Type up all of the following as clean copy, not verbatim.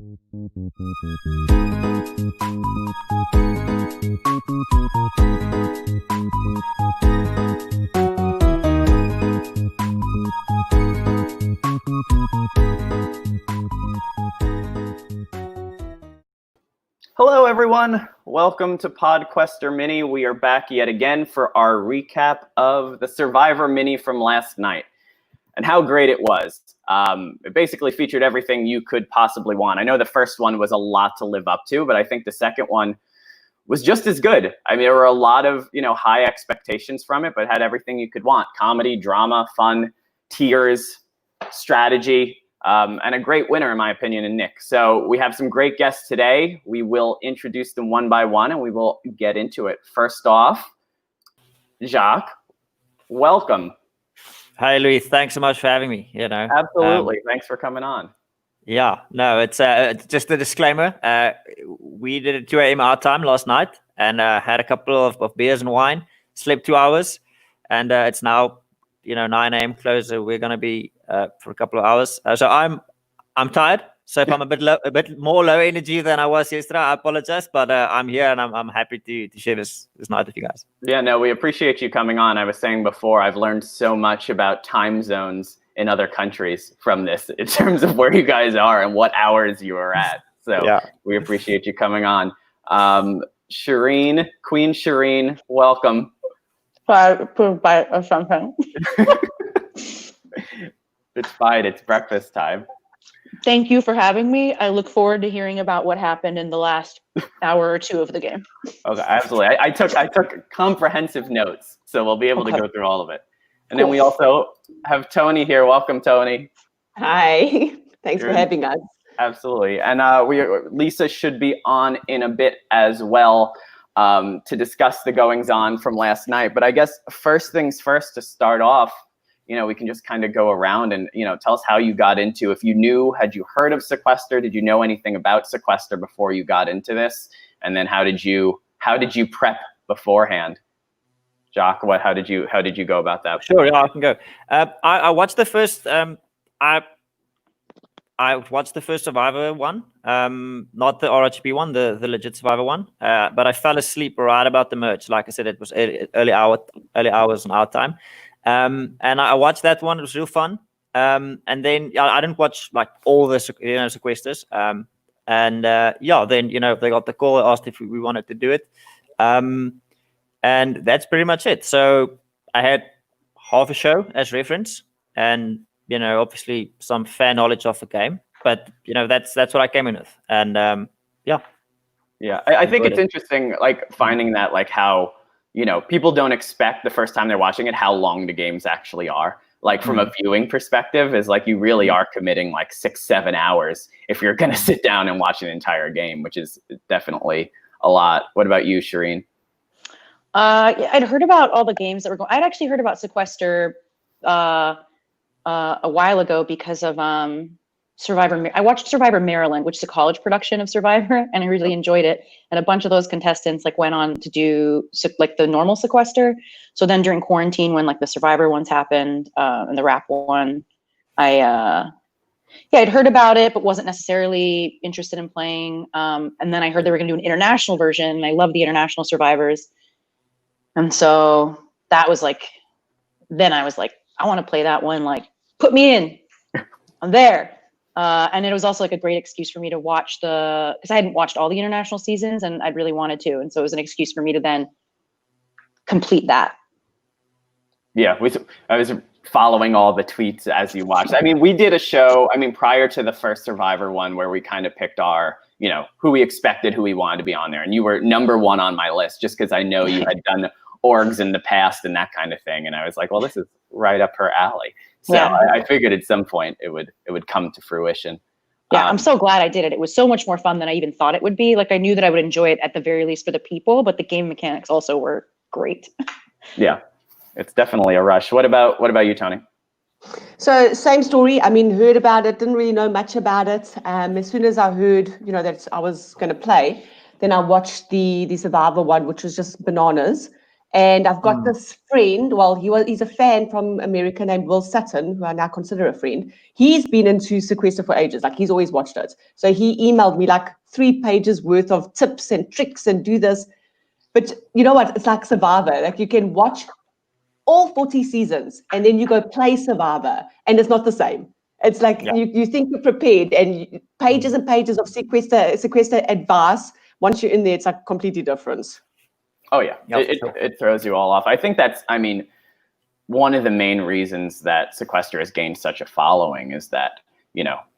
Hello, everyone. Welcome to Sequester Mini. We are back yet again for our recap of the Survivor Mini from last night and how great it was. It basically featured everything you could possibly want. I know the first one was a lot to live up to, but I think the second one was just as good. I mean, there were a lot of, high expectations from it, but had everything you could want. Comedy, drama, fun, tears, strategy. And a great winner, in my opinion, in Nick. So we have some great guests today. We will introduce them one by one, and we will get into it. First off, Jacques, welcome. Hi, Louie. Thanks so much for having me. Absolutely. Thanks for coming on. Yeah, no, it's just a disclaimer. We did it 2 a.m. our time last night, and had a couple of beers and wine, slept 2 hours, and it's now 9 a.m. close. So we're gonna be for a couple of hours. So I'm tired. So if I'm a bit more low energy than I was yesterday, I apologize. But I'm here, and I'm happy to share this night with you guys. Yeah, no, we appreciate you coming on. I was saying before, I've learned so much about time zones in other countries from this, in terms of where you guys are and what hours you are at. So yeah, we appreciate you coming on. Shirin, Queen Shirin, welcome. Bite or something. It's fine. It's breakfast time. Thank you for having me. I look forward to hearing about what happened in the last hour or two of the game. Okay, absolutely. I took comprehensive notes, so we'll be able to go through all of it. And then we also have Toni here. Welcome, Toni. Hi. Thanks for having us. Absolutely. And Lisa should be on in a bit as well, to discuss the goings on from last night. But I guess first things first, to start off, we can just kind of go around and, tell us how you got into, had you heard of Sequester? Did you know anything about Sequester before you got into this? And then how did you prep beforehand? Jacques, how did you go about that? Sure, yeah, I can go. I watched the first, I watched the first Survivor one, not the RHP one, the legit Survivor one. But I fell asleep right about the merge. Like I said, it was early hours on our time. And I watched that one. It was real fun. And then I didn't watch like all the sequesters. Then they got the call, asked if we wanted to do it. And that's pretty much it. So I had half a show as reference, and obviously some fair knowledge of the game. But that's what I came in with. And I think it's interesting, like finding that, like how people don't expect the first time they're watching it how long the games actually are. Like from a viewing perspective, is like you really are committing like 6-7 hours if you're going to sit down and watch an entire game, which is definitely a lot. What about you, Shirin? I'd heard about all the games that were going. I'd actually heard about Sequester a while ago because of Survivor. I watched Survivor Maryland, which is a college production of Survivor, and I really enjoyed it. And a bunch of those contestants went on to do like the normal Sequester. So then during quarantine, when like the Survivor ones happened and the rap one, I'd heard about it, but wasn't necessarily interested in playing. And then I heard they were going to do an international version, and I love the international Survivors. And so that was then I was like, I want to play that one. Like, put me in. I'm there. And it was also like a great excuse for me to watch because I hadn't watched all the international seasons, and I'd really wanted to. And so it was an excuse for me to then complete that. Yeah, I was following all the tweets as you watched. I mean, we did a show, prior to the first Survivor one, where we kind of picked our, who we expected, who we wanted to be on there. And you were number one on my list just because I know you had done orgs in the past and that kind of thing. And I was like, well, this is right up her alley. So yeah. I figured at some point it would come to fruition. Yeah, I'm so glad I did it. It was so much more fun than I even thought it would be. Like I knew that I would enjoy it at the very least for the people, but the game mechanics also were great. Yeah, it's definitely a rush. What about you, Toni? So same story. Heard about it, didn't really know much about it. As soon as I heard, that I was going to play, then I watched the Survivor one, which was just bananas. And I've got this friend, he's a fan from America named Will Sutton, who I now consider a friend. He's been into Sequester for ages, like he's always watched it. So he emailed me like 3 pages worth of tips and tricks and do this. But you know what? It's like Survivor. Like you can watch all 40 seasons and then you go play Survivor and it's not the same. It's like you think you're prepared and pages and pages of Sequester advice. Once you're in there, it's like completely different. Oh yeah, it throws you all off. I think that's, one of the main reasons that Sequester has gained such a following is that,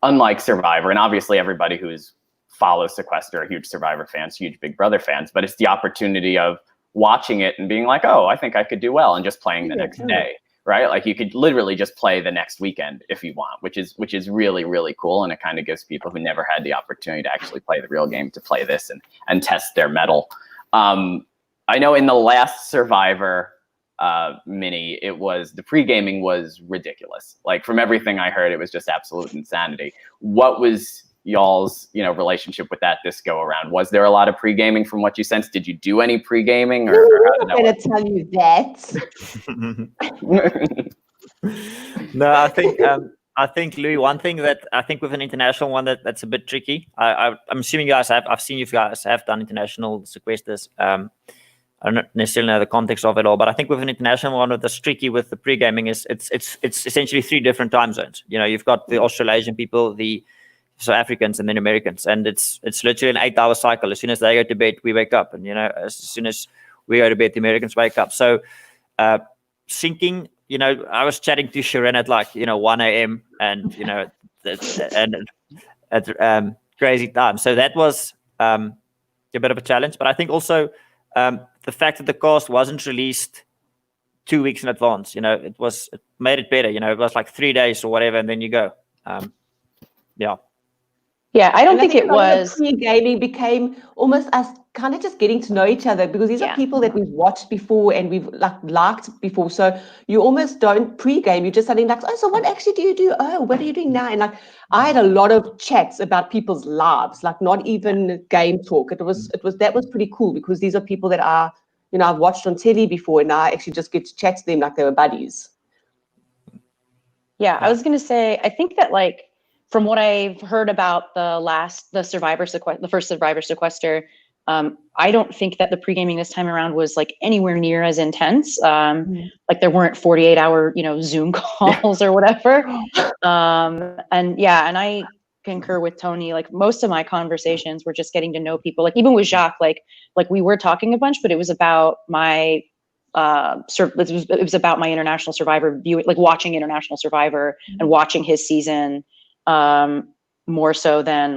unlike Survivor, and obviously everybody who's follows Sequester are huge Survivor fans, huge Big Brother fans, but it's the opportunity of watching it and being like, oh, I think I could do well, and just playing the next day, right? Like you could literally just play the next weekend if you want, which is really, really cool. And it kind of gives people who never had the opportunity to actually play the real game to play this and test their mettle. I know in the last Survivor mini, the pre-gaming was ridiculous. Like from everything I heard, it was just absolute insanity. What was y'all's relationship with that this go around? Was there a lot of pre-gaming from what you sensed? Did you do any pre-gaming? Or I'm going to tell you that. No, I think Louie, one thing that I think with an international one that's a bit tricky. I'm assuming you guys I've seen you guys have done international Sequesters. I don't necessarily know the context of it all, but I think with an international one, that's tricky with the pre-gaming is it's essentially 3 different time zones. You've got the Australasian people, the South Africans, and then Americans, and it's literally an 8-hour cycle. As soon as they go to bed, we wake up, and as soon as we go to bed, the Americans wake up. So syncing, I was chatting to Shirin at 1 a.m. and at crazy time. So that was a bit of a challenge, but I think also the fact that the cast wasn't released 2 weeks in advance, it made it better. It was like 3 days or whatever, and then you go. Yeah, I don't think it was. Pre-gaming became almost us kind of just getting to know each other, because these are people that we've watched before and we've liked before. So you almost don't pre-game. You just suddenly like, oh, so what actually do you do? Oh, what are you doing now? And I had a lot of chats about people's lives, not even game talk. That was pretty cool, because these are people that are, I've watched on telly before, and I actually just get to chat to them like they were buddies. Yeah, I was going to say, I think that from what I've heard about the first Survivor Sequester, I don't think that the pre-gaming this time around was anywhere near as intense. There weren't 48-hour, Zoom calls or whatever. And I concur with Toni. Most of my conversations were just getting to know people. Even with Jacques, we were talking a bunch, but it was about my it was about my International Survivor viewing, watching International Survivor and watching his season. More so than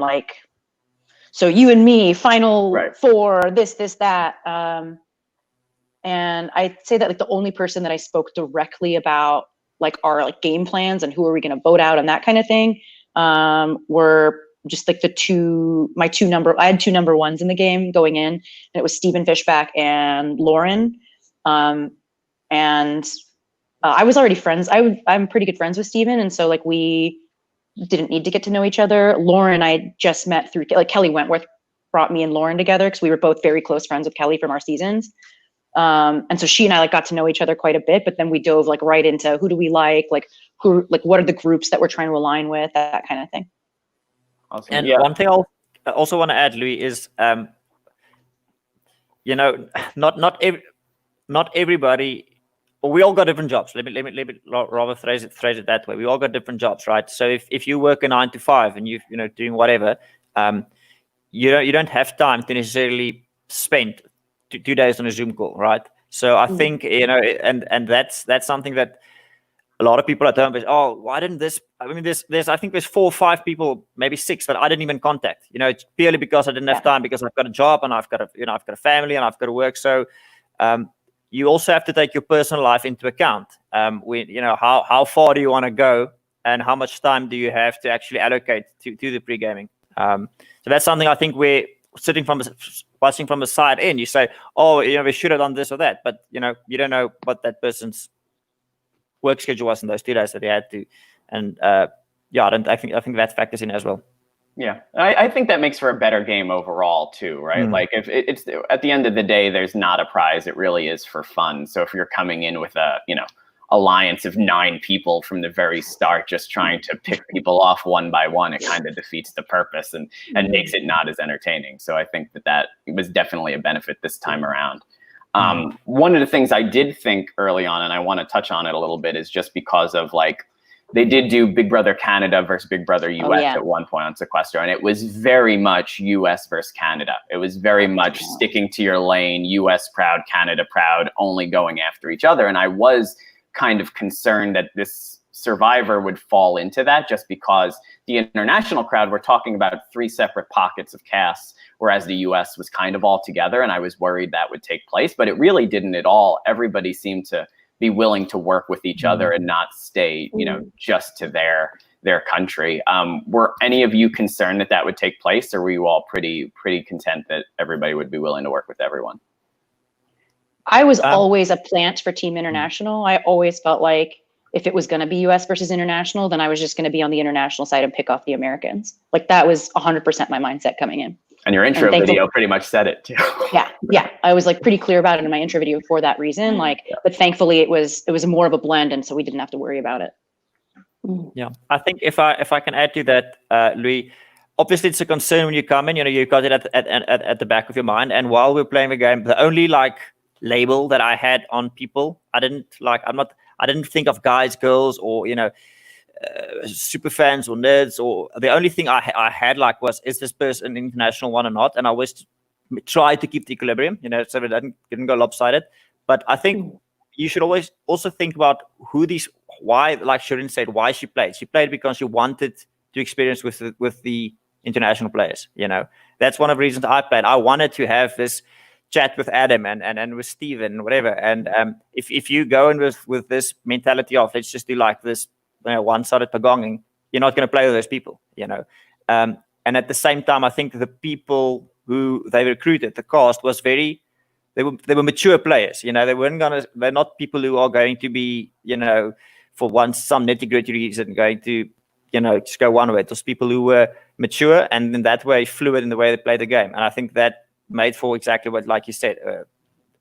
so you and me, final four, this, that. And I'd say that the only person that I spoke directly about our game plans and who are we going to vote out and that kind of thing were just I had 2 number ones in the game going in, and it was Stephen Fishback and Lauren. And I was already friends. I'm pretty good friends with Stephen, and so we didn't need to get to know each other. Lauren, I just met through Kelly Wentworth brought me and Lauren together because we were both very close friends with Kelly from our seasons. And so she and I got to know each other quite a bit, but then we dove right into who do we what are the groups that we're trying to align with, that kind of thing. Awesome. And one thing I also want to add, Louie, is not everybody. Well, we all got different jobs. Let me rather phrase it that way. We all got different jobs, right? So if you work a 9 to 5 and you're doing whatever, you don't have time to necessarily spend 2 days on a Zoom call, right? So I think and that's something that a lot of people at home is, oh, why didn't this? I mean, there's I think there's 4 or 5 people, maybe 6 that I didn't even contact. It's purely because I didn't have time, because I've got a job and I've got a family and I've got to work. So you also have to take your personal life into account. How far do you want to go, and how much time do you have to actually allocate to the pre-gaming? So that's something I think we're watching from the side in. You say, oh, we should have done this or that, but you don't know what that person's work schedule was in those 2 days that they had to, and I think that factors in as well. Yeah, I think that makes for a better game overall too, right? Like if it's at the end of the day, there's not a prize. It really is for fun. So if you're coming in with a, alliance of 9 people from the very start, just trying to pick people off one by one, it kind of defeats the purpose and makes it not as entertaining. So I think that was definitely a benefit this time around. One of the things I did think early on, and I want to touch on it a little bit, is just because of like, they did do Big Brother Canada versus Big Brother US at one point on Sequester, and it was very much US versus Canada. It was very much sticking to your lane, US proud, Canada proud, only going after each other. And I was kind of concerned that this Survivor would fall into that, just because the international crowd, we're talking about 3 separate pockets of casts, whereas the US was kind of all together, and I was worried that would take place, but it really didn't at all. Everybody seemed to be willing to work with each other and not stay, just to their country. Were any of you concerned that would take place, or were you all pretty content that everybody would be willing to work with everyone? I was always a plant for Team International. I always felt like if it was going to be US versus international, then I was just going to be on the international side and pick off the Americans. Like that was 100% my mindset coming in. And your intro video pretty much said it too. Yeah. I was like pretty clear about it in my intro video for that reason. But thankfully it was more of a blend, and so we didn't have to worry about it. Yeah, I think if I can add to that, Louie, obviously it's a concern when you come in. You got it at the back of your mind. And while we're playing the game, the only label that I had on people, I didn't think of guys, girls, or super fans or nerds, or the only thing I had was, is this person an international one or not? And I always tried to keep the equilibrium, so that it didn't go lopsided. But I think you should always also think about why, like Shirin said, why she played. She played because she wanted to experience with the international players. That's one of the reasons I played. I wanted to have this chat with Adam and with Steven and whatever. And if you go in with this mentality of, let's just do this one-sided pagonging, you're not going to play with those people, and at the same time, I think the people who they recruited, the cast, was they were mature players. They're not people who are going to be, for some nitty-gritty reason going to just go one way. It was people who were mature and in that way fluid in the way they play the game. And I think that made for exactly what, like you said,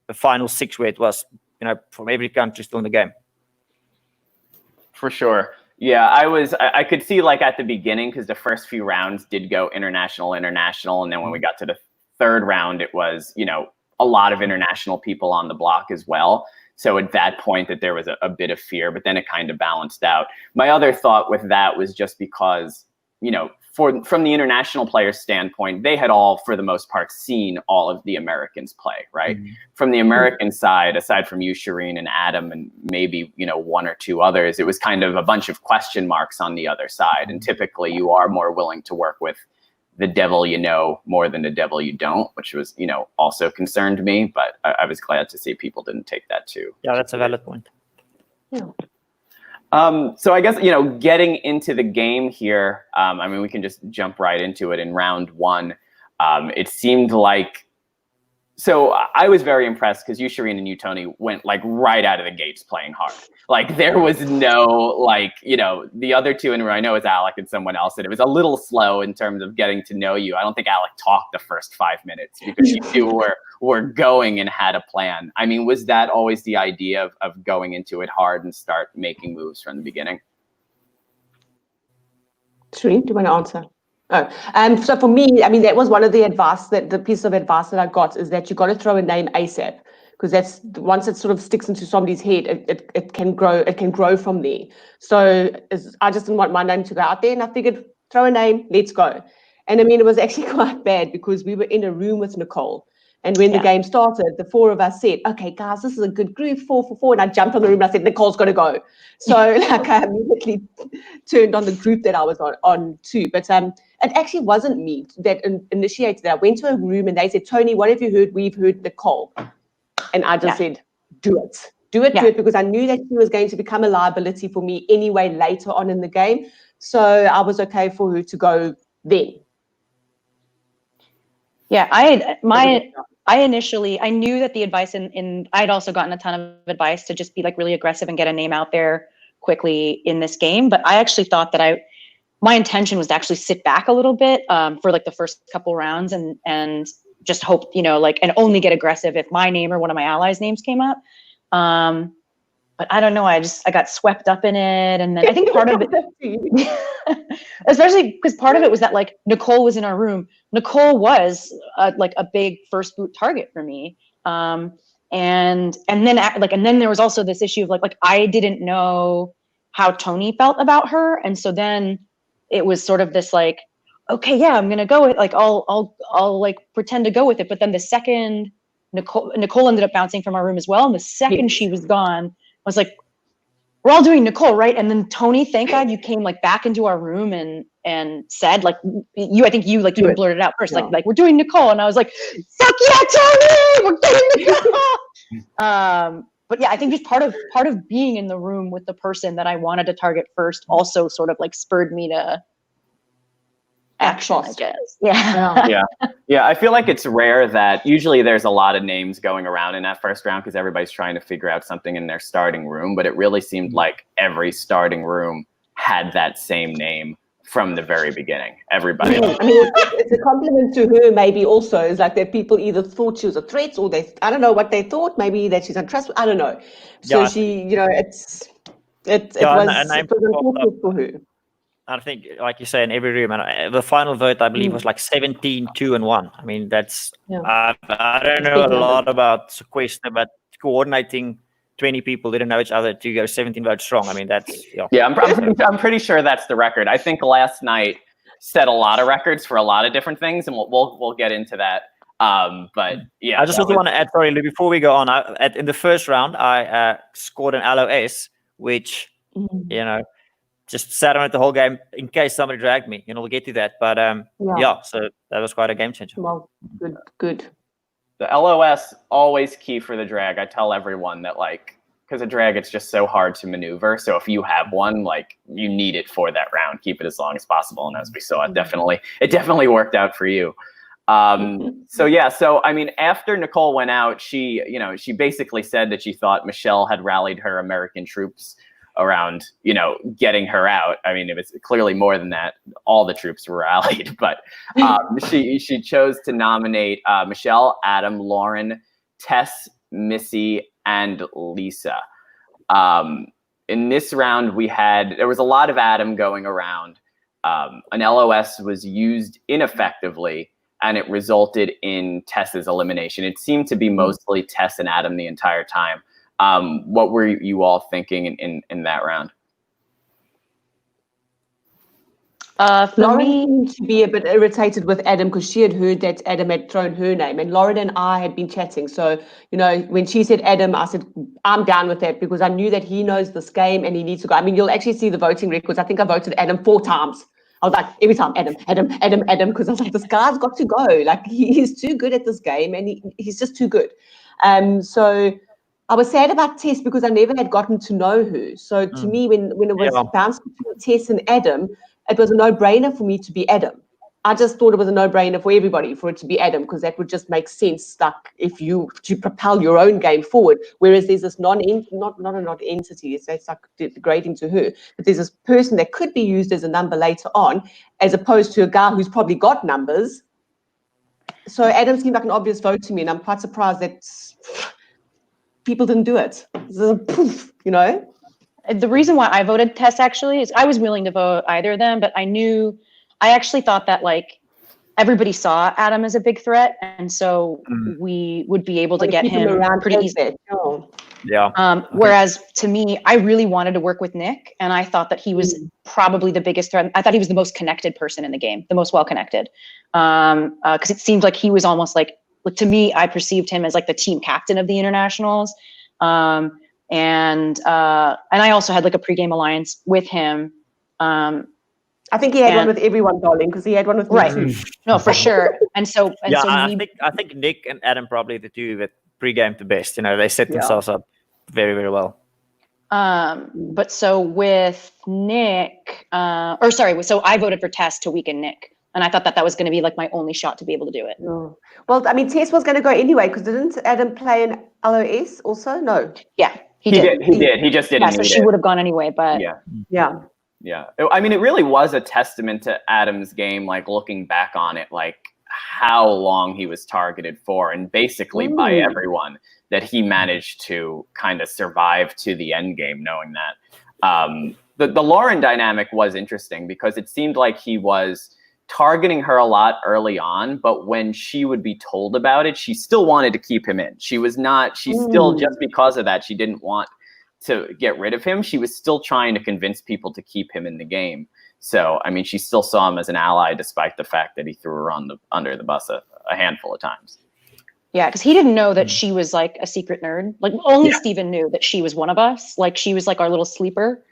the final 6 where it was, from every country still in the game. For sure. Yeah, I could see at the beginning, because the first few rounds did go international. And then when we got to the 3rd round, it was, a lot of international people on the block as well. So at that point that there was a bit of fear, but then it kind of balanced out. My other thought with that was just because, from the international players' standpoint, they had all, for the most part, seen all of the Americans play, right? From the American side, aside from you, Shirin, and Adam, and maybe, 1 or 2 others, it was kind of a bunch of question marks on the other side. And typically you are more willing to work with the devil more than the devil you don't, which was, also concerned me. But I was glad to see people didn't take that too. Yeah, that's a valid point. Yeah. So I guess, getting into the game here, we can just jump right into it. In round 1, it seemed like, so I was very impressed because you, Shirin, and you, Toni, went right out of the gates playing hard. There was no, the other 2 in a row, I know it's Alec and someone else, and it was a little slow in terms of getting to know you. I don't think Alec talked the first 5 minutes because you two were going and had a plan. Was that always the idea of going into it hard and start making moves from the beginning? Shirin, do you want to answer? So for me, that was one of the piece of advice that I got, is that you got to throw a name ASAP, because that's once it sort of sticks into somebody's head, it can grow from there. So I just didn't want my name to go out there, and I figured, throw a name, let's go. And it was actually quite bad because we were in a room with Nicole. And when the game started, the 4 of us said, okay, guys, this is a good group, 4 for 4. And I jumped on the room and I said, Nicole's got to go. So I immediately turned on the group that I was on too. But it actually wasn't me that initiated that. I went to a room and they said, Toni, what have you heard? We've heard Nicole. And I just said, do it. Do it, because I knew that she was going to become a liability for me anyway later on in the game. So I was okay for her to go then. Yeah, I knew that the advice I'd also gotten a ton of advice to just be really aggressive and get a name out there quickly in this game. But I actually thought that my intention was to actually sit back a little bit for like the first couple rounds and just hope, you know, like, and only get aggressive if my name or one of my allies' names came up. But I don't know. I got swept up in it. And then I think part of it, especially because part of it was that like Nicole was in our room. Nicole was like a big first boot target for me. And then there was also this issue of like I didn't know how Toni felt about her. And so then it was sort of this like, okay, yeah, I'm going to go with like, I'll like pretend to go with it. But then the second Nicole ended up bouncing from our room as well. And the second she was gone, I was like, we're all doing Nicole, right? And then Toni, thank God you came like back into our room and said like, I think you like even blurted out first, like we're doing Nicole. And I was like, fuck yeah, Toni, we're doing Nicole. But yeah, I think just part of being in the room with the person that I wanted to target first also sort of like spurred me to action, I guess. Yeah. I feel like it's rare that usually there's a lot of names going around in that first round because everybody's trying to figure out something in their starting room. But it really seemed like every starting room had that same name from the very beginning. Everybody. I mean, it's a compliment to her. Maybe also is like that people either thought she was a threat or I don't know what they thought. Maybe that she's untrustworthy. I don't know. So she, you know, it was unfortunate for her. I think, like you say, in every room, and the final vote, I believe, was like 17, 2, and 1. I mean, that's I don't know a lot about Sequester, but coordinating 20 people didn't know each other to go 17 votes strong. I mean, that's I'm pretty sure that's the record. I think last night set a lot of records for a lot of different things, and we'll get into that. But yeah, I just also want to add, sorry, Lou, before we go on, in the first round, I scored an LOS, which you know. Just sat on it the whole game in case somebody dragged me. You know, we'll get to that. But so that was quite a game changer. Well, good. The LOS always key for the drag. I tell everyone that like because a drag it's just so hard to maneuver. So if you have one, like you need it for that round. Keep it as long as possible. And as we saw, it definitely worked out for you. So I mean, after Nicole went out, she basically said that she thought Michelle had rallied her American troops around, getting her out. I mean, it was clearly more than that. All the troops were rallied, but she chose to nominate Michelle, Adam, Lauren, Tess, Missy, and Lisa. In this round, there was a lot of Adam going around. An LOS was used ineffectively, and it resulted in Tess's elimination. It seemed to be mostly Tess and Adam the entire time. What were you all thinking in that round? Lauren seemed to be a bit irritated with Adam because she had heard that Adam had thrown her name, and Lauren and I had been chatting. So, when she said Adam, I said, I'm down with that because I knew that he knows this game and he needs to go. I mean, you'll actually see the voting records. I think I voted Adam 4 times. I was like, every time, Adam, because I was like, this guy's got to go. Like, he's too good at this game and he's just too good. So I was sad about Tess because I never had gotten to know her. So to me, when it was bounced between Tess and Adam, it was a no-brainer for me to be Adam. I just thought it was a no-brainer for everybody for it to be Adam because that would just make sense, like if you to propel your own game forward. Whereas there's this not a non-entity, it's like degrading to her, but there's this person that could be used as a number later on, as opposed to a guy who's probably got numbers. So Adam seemed like an obvious vote to me, and I'm quite surprised that people didn't do it. Poof, The reason why I voted Tess actually is I was willing to vote either of them, but I actually thought that like everybody saw Adam as a big threat, and so we would be able to get him pretty easily. Whereas to me, I really wanted to work with Nick, and I thought that he was probably the biggest threat. I thought he was the most connected person in the game, the most well-connected, because it seemed like he was almost like to me, I perceived him as like the team captain of the internationals. And I also had like a pregame alliance with him. I think he had one with everyone, darling, because he had one with me too. No, for sure. I think Nick and Adam probably the two that pregame the best. They set themselves up very, very well. But so with Nick, so I voted for Tess to weaken Nick. And I thought that was going to be like my only shot to be able to do it. No. Well, I mean, Tess was going to go anyway because didn't Adam play an LOS also? No. Yeah, he did. He just didn't. Yeah, so she would have gone anyway, but yeah. Yeah. I mean, it really was a testament to Adam's game, like looking back on it, like how long he was targeted for and basically by everyone, that he managed to kind of survive to the end game knowing that. The Lauren dynamic was interesting because it seemed like he was targeting her a lot early on, but when she would be told about it, she still wanted to keep him in. She still, just because of that, she didn't want to get rid of him. She was still trying to convince people to keep him in the game. So, I mean, she still saw him as an ally, despite the fact that he threw her under the bus a handful of times. Yeah, because he didn't know that she was like a secret nerd. Like only Steven knew that she was one of us. Like she was like our little sleeper.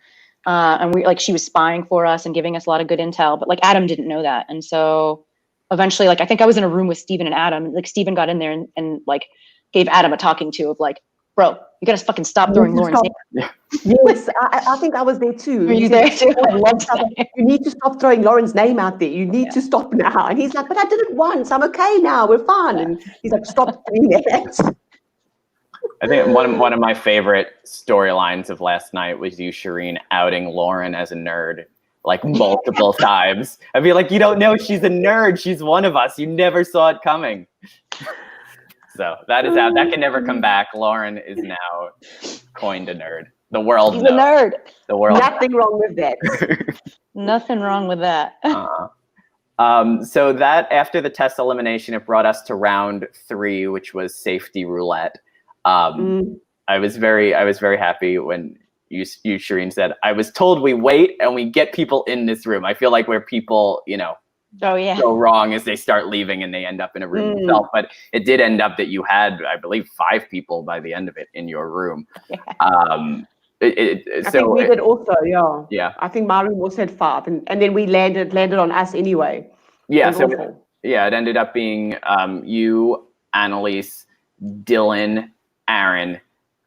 And she was spying for us and giving us a lot of good intel, but like Adam didn't know that. And so eventually, like, I think I was in a room with Steven and Adam, and like Steven got in there and like gave Adam a talking to of like, bro, you gotta fucking stop throwing Lauren's name. Yes, I think I was there too. Were you there too? You need to stop throwing Lauren's name out there. You need to stop now. And he's like, but I did it once. I'm okay now. We're fine. And he's like, stop doing that. I think one of my favorite storylines of last night was you, Shirin, outing Lauren as a nerd like multiple times. I'd be like, you don't know she's a nerd. She's one of us. You never saw it coming. So that is out. That can never come back. Lauren is now coined a nerd. The world He's knows. a nerd. The world. Nothing wrong with that. Nothing wrong with that. So that after the test elimination, it brought us to round 3, which was safety roulette. I was very happy when you Shirin said, I was told we wait and we get people in this room. I feel like where people, go wrong is they start leaving and they end up in a room itself. But it did end up that you had, I believe, 5 people by the end of it in your room. Yeah. I think we did also, yeah. I think my room also had 5, and then we landed on us anyway. Yeah, it ended up being you, Annalise, Dylan, Aaron,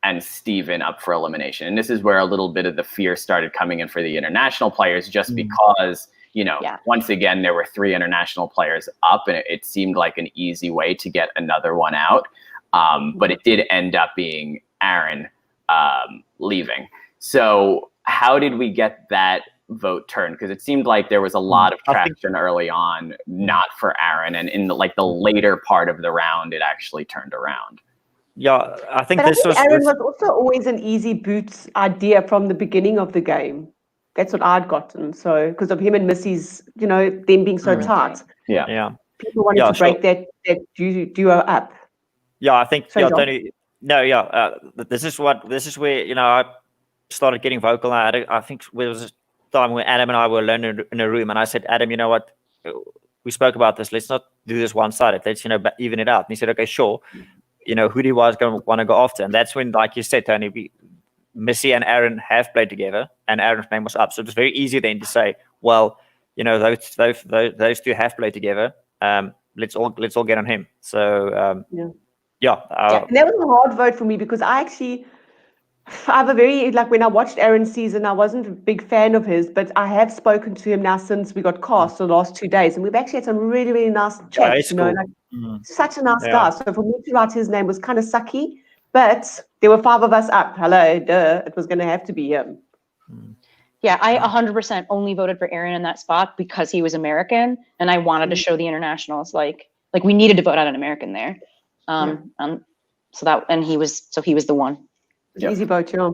and Steven up for elimination. And this is where a little bit of the fear started coming in for the international players, just because, once again, there were 3 international players up, and it seemed like an easy way to get another one out. But it did end up being Aaron leaving. So how did we get that vote turned? Because it seemed like there was a lot of traction early on, not for Aaron, and in the later part of the round, it actually turned around. Yeah, I think Aaron was also always an easy boots idea from the beginning of the game. That's what I'd gotten. So because of him and Missy's, them being so tight. Yeah. People wanted to break that duo up. Yeah, I think Tony. This is where I started getting vocal. I think there was a time where Adam and I were alone in a room, and I said, Adam, you know what? We spoke about this. Let's not do this one-sided. Let's even it out. And he said, okay, sure. Who do you guys going to want to go after? And that's when, like you said, Tony, Missy and Aaron have played together, and Aaron's name was up. So it was very easy then to say, well, those 2 have played together. Let's all get on him. So and that was a hard vote for me because I have a very, when I watched Aaron's season, I wasn't a big fan of his, but I have spoken to him now since we got cast the last 2 days, and we've actually had some really, really nice chats. Cool. Such a nice guy. So for me to write his name was kind of sucky, but there were 5 of us up. Hello, duh. It was going to have to be him. Yeah, I 100% only voted for Aaron in that spot because he was American, and I wanted to show the internationals like we needed to vote out an American there. He was the one. Easy vote, yeah.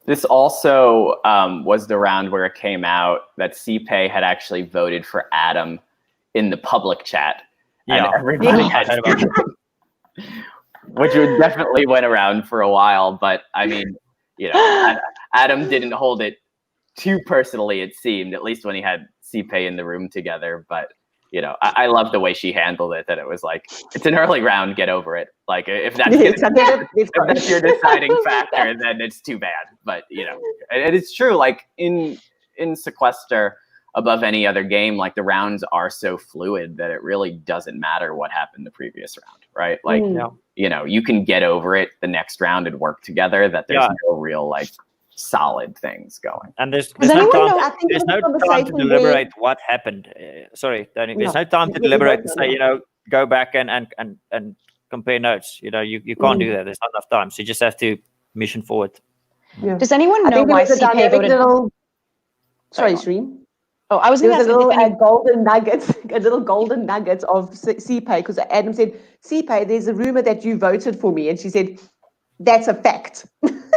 This also was the round where it came out that CPay had actually voted for Adam in the public chat. Yeah, and everybody had which definitely went around for a while. But I mean, Adam didn't hold it too personally, it seemed, at least when he had CPay in the room together. But I love the way she handled it, that it was like, it's an early round, get over it. Like, if that's your deciding factor, then it's too bad. But, and it's true, like in Sequester, above any other game, like the rounds are so fluid that it really doesn't matter what happened the previous round, right? Like, you can get over it the next round and work together, that there's no real, solid things going. And there's no time to deliberate what happened. Sorry, Tony. There's no time to deliberate and say, go back and compare notes. You can't do that. There's not enough time. So you just have to mission forward. Yeah. Does anyone know why CPay voted? Sorry, Shirin. Oh, I was There going was to a ask little if any, golden nugget of CPay, because Adam said, CPay, there's a rumor that you voted for me. And she said, that's a fact.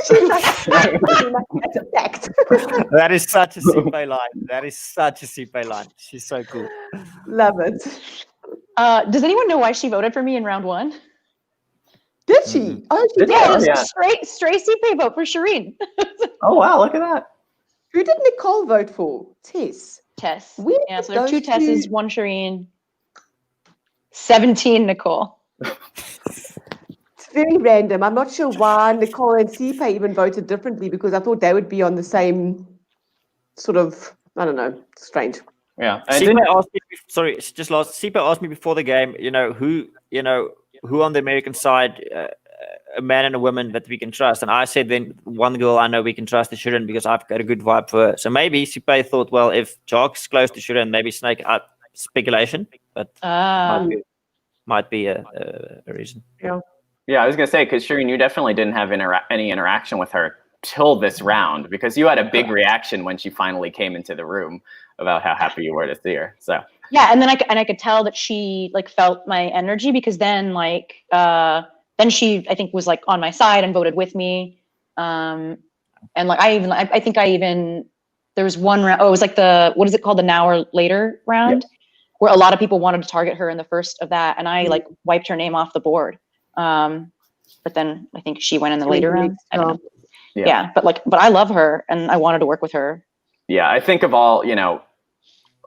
She's like, that's a fact. That is such a CPay line. That is such a CPay line. She's so cool. Love it. does anyone know why she voted for me in round 1? Did she? Oh, she Did did. she? Yeah, Oh, yeah. straight CPay vote for Shirin. Oh, wow, look at that. Who did Nicole vote for? Tess. Tess. Where Yeah, did so there are those 2 Tesses, 1 Shirin, 17 Nicole. It's very random. I'm not sure why Nicole and CPay even voted differently, because I thought they would be on the same sort of, I don't know, strange. Yeah. And CPay asked me, sorry, just last. CPay asked me before the game, who on the American side, a man and a woman that we can trust. And I said, then one girl I know we can trust is Shirin, because I've got a good vibe for her. So maybe CPay thought, well, if Jacques is close to Shirin, maybe Snake out. Speculation, but might be a reason. Yeah, I was going to say, because Shirin, you definitely didn't have any interaction with her till this round, because you had a big reaction when she finally came into the room about how happy you were to see her. So yeah, and then I could tell that she like felt my energy, because then then she, I think, was like on my side and voted with me. And like I think there was one round. Oh, it was like what is it called, the now or later round, where a lot of people wanted to target her in the first of that, and I like wiped her name off the board. But then I think she went in the later round. I don't know. Yeah, but I love her and I wanted to work with her. Yeah, I think of all,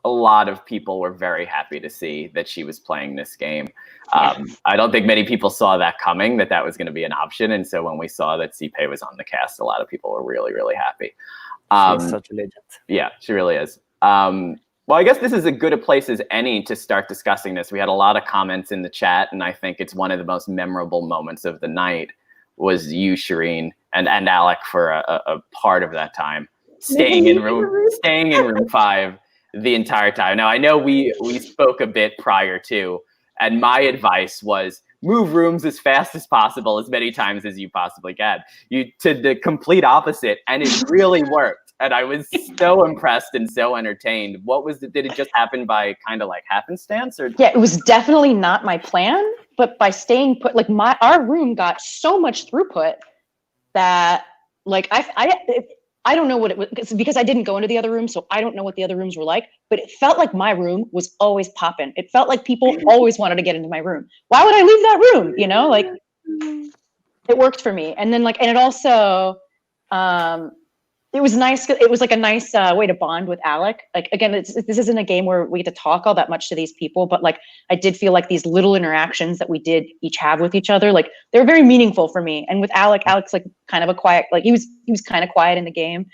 a lot of people were very happy to see that she was playing this game. I don't think many people saw that coming, that was going to be an option. And so when we saw that CPay was on the cast, a lot of people were really, really happy. She's such a legend. Yeah, she really is. Well, I guess this is as good a place as any to start discussing this. We had a lot of comments in the chat, and I think it's one of the most memorable moments of the night was you, Shirin, and Alec for a part of that time, staying in room 5 the entire time. Now, I know we spoke a bit prior to, and my advice was move rooms as fast as possible, as many times as you possibly can. You to the complete opposite, and it really worked. And I was so impressed and so entertained. Did it just happen by kind of like happenstance, or? Yeah, it was definitely not my plan, but by staying put, like our room got so much throughput that like I don't know what it was, because I didn't go into the other room, so I don't know what the other rooms were like, but it felt like my room was always popping. It felt like people always wanted to get into my room. Why would I leave that room? Like it worked for me. And then and it also, it was nice. It was like a nice way to bond with Alec. Like, again, this isn't a game where we get to talk all that much to these people, but like, I did feel like these little interactions that we did each have with each other, like they were very meaningful for me. And with Alec's like kind of a quiet, like he was kind of quiet in the game.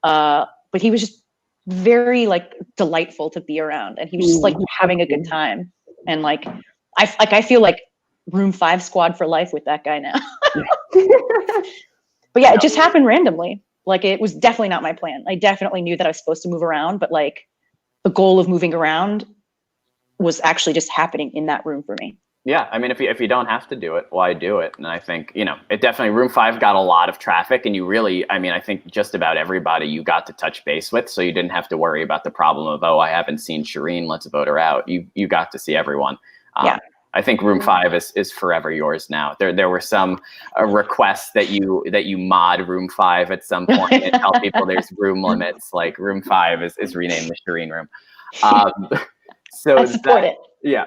But he was just very like delightful to be around. And he was just like having a good time. And like, I feel like room 5 squad for life with that guy now. But yeah, it just happened randomly. Like, it was definitely not my plan. I definitely knew that I was supposed to move around, but like the goal of moving around was actually just happening in that room for me. Yeah, I mean, if you don't have to do it, why do it? And I think, it definitely, room 5 got a lot of traffic, and you really, I think just about everybody you got to touch base with, so you didn't have to worry about the problem of, oh, I haven't seen Shirin, let's vote her out. You got to see everyone. Yeah. I think room 5 is forever yours now. There were some requests that you mod room 5 at some point and tell people there's room limits. Like room 5 is renamed the Shirin room. So I support it. Yeah.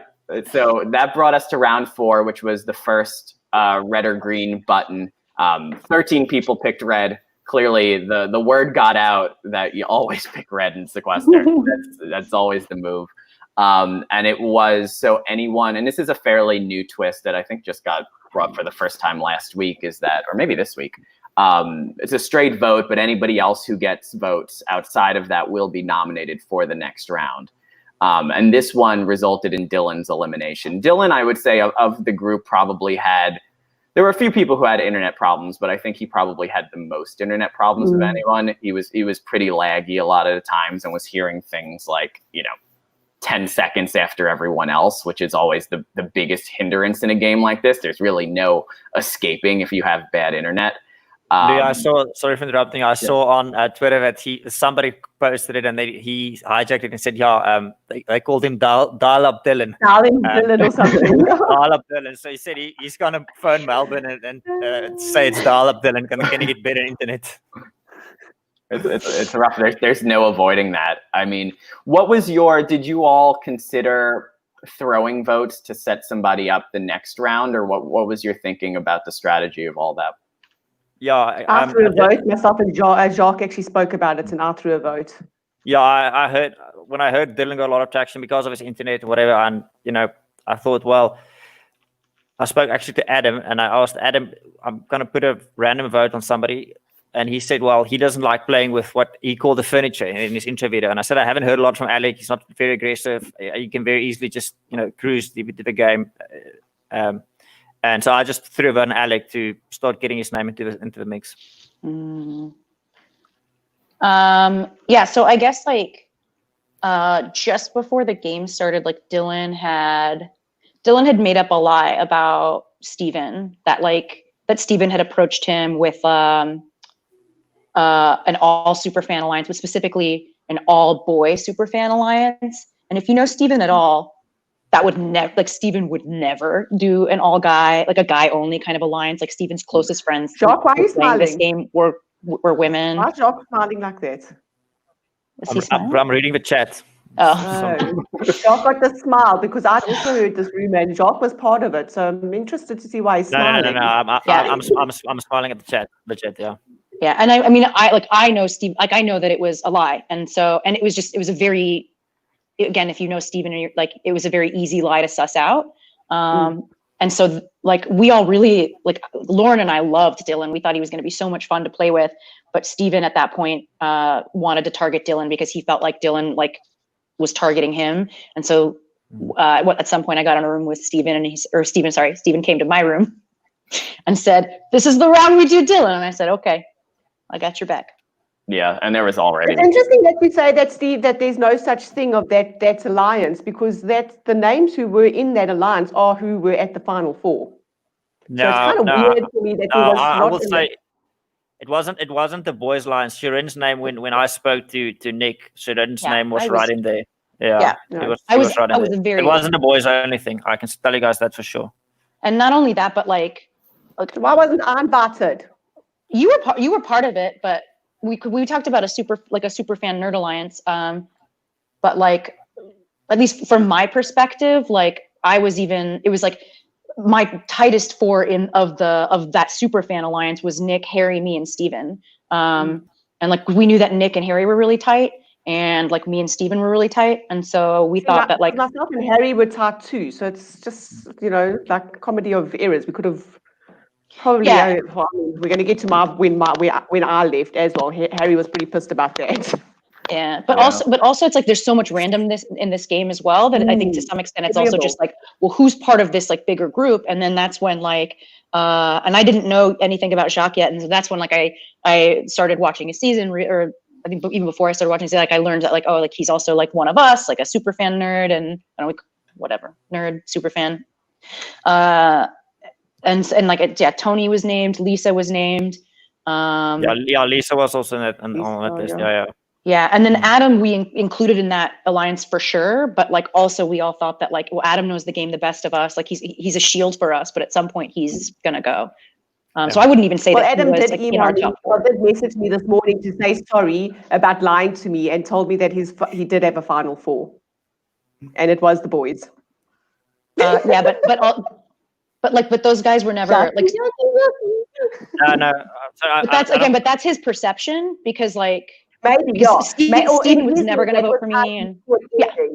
So that brought us to round 4, which was the first red or green button. 13 people picked red. Clearly, the word got out that you always pick red in Sequester. That's always the move. And it was, so anyone, and this is a fairly new twist that I think just got brought for the first time last week, is that, or maybe this week, it's a straight vote, but anybody else who gets votes outside of that will be nominated for the next round. And this one resulted in Dylan's elimination. Dylan, I would say, of the group, probably there were a few people who had internet problems, but I think he probably had the most internet problems of anyone. He was pretty laggy a lot of the times and was hearing things like, 10 seconds after everyone else, which is always the biggest hindrance in a game like this. There's really no escaping if you have bad internet. Louie, I saw. Sorry for interrupting. I saw on Twitter that somebody posted it and he hijacked it and said, "Yeah, they called him dial-up Dylan." Dylan or something. Dial-up Dylan. So he said he's gonna phone Melbourne and say it's dial-up Dylan. Can he get better internet? It's rough. There's no avoiding that. I mean, did you all consider throwing votes to set somebody up the next round, or what was your thinking about the strategy of all that? Yeah, I threw a vote. Myself and Jacques actually spoke about it, and I threw a vote. Yeah, I heard when I heard Dylan got a lot of traction because of his internet or whatever, and I thought, well, I spoke actually to Adam, and I asked Adam, I'm gonna put a random vote on somebody, and he said, well, he doesn't like playing with what he called the furniture in his intro video, and I said, I haven't heard a lot from Alec. He's not very aggressive. You can very easily just cruise the game. And so I just threw a vote on Alec to start getting his name into the mix. Yeah, so I guess just before the game started, Dylan had made up a lie about Steven, that Steven had approached him with an all superfan alliance, but specifically an all boy superfan alliance. And if you know Steven at all, that would never, Steven would never do an all guy, a guy only kind of alliance. Steven's closest friends Jacques, why are you smiling? This game were women. Why is Jacques smiling like that? Is he smiling? I'm reading the chat. Oh. Jacques got the smile because I also heard this rumor and Jacques was part of it. So I'm interested to see why he's smiling. No. I'm smiling at the chat. Yeah. Yeah, and I know Steve. I know that it was a lie, and it was a very, again, if you know Steven, it was a very easy lie to suss out. And so we all really, Lauren and I loved Dylan. We thought he was going to be so much fun to play with, but Steven at that point wanted to target Dylan because he felt like Dylan was targeting him. And so at some point I got in a room with Steven and Steven came to my room and said, "This is the round we do Dylan." And I said, "Okay, I got your back." Yeah, and there was already. It's interesting that you say that, Steve, that there's no such thing of that alliance, because the names who were in that alliance are who were at the Final Four. No, so it's kind of weird for me that he was I not will say it wasn't the boys' alliance. Shirin's name when I spoke to Nick, Shirin's name was right in there. Yeah, no. It wasn't a boys only thing. I can tell you guys that for sure. And not only that, but why wasn't I invited? You were part of it, but we talked about a super fan nerd alliance. But at least from my perspective, it was my tightest four of that super fan alliance was Nick, Harry, me, and Steven. And we knew that Nick and Harry were really tight, and me and Steven were really tight, and so we thought that myself and Harry were tight too. So it's just comedy of errors. We could have probably. Yeah. We're going to get to when I left as well. Harry was pretty pissed about that. Yeah, but also it's there's so much randomness in this game as well that I think to some extent it's also just who's part of this bigger group, and then that's when and I didn't know anything about Jacques yet, and so that's when I started watching a season, or I think even before I started watching, I learned that he's also one of us, a super fan nerd, and whatever nerd super fan, and Toni was named, Lisa was named, Lisa was also in it on that list. Yeah, and then Adam we included in that alliance for sure, but also we all thought that Adam knows the game the best of us, he's a shield for us, but at some point he's gonna go. So I wouldn't even say that Adam he was did email me, did message me this morning to say sorry about lying to me and told me that he did have a Final Four, and it was the boys. Yeah, but those guys were never no. But that's his perception, because maybe Steven was never going to vote for me, and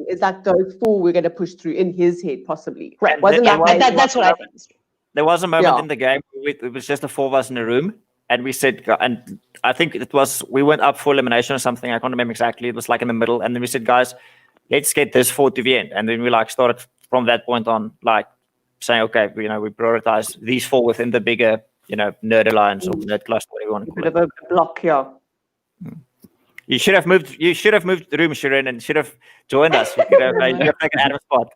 is that those four were going to push through in his head, possibly. Right. That's what I think. There was a moment in the game, it was just the four of us in a room, and we said, and I think we went up for elimination or something, I can't remember exactly, it was in the middle, and then we said, guys, let's get this four to the end, and then we started from that point on, saying, okay, we prioritize these four within the bigger, nerd alliance or nerd cluster, whatever you want to call it. Bit of a block, You should have moved the room, Shirin, and should have joined us. You could have taken Adam's spot.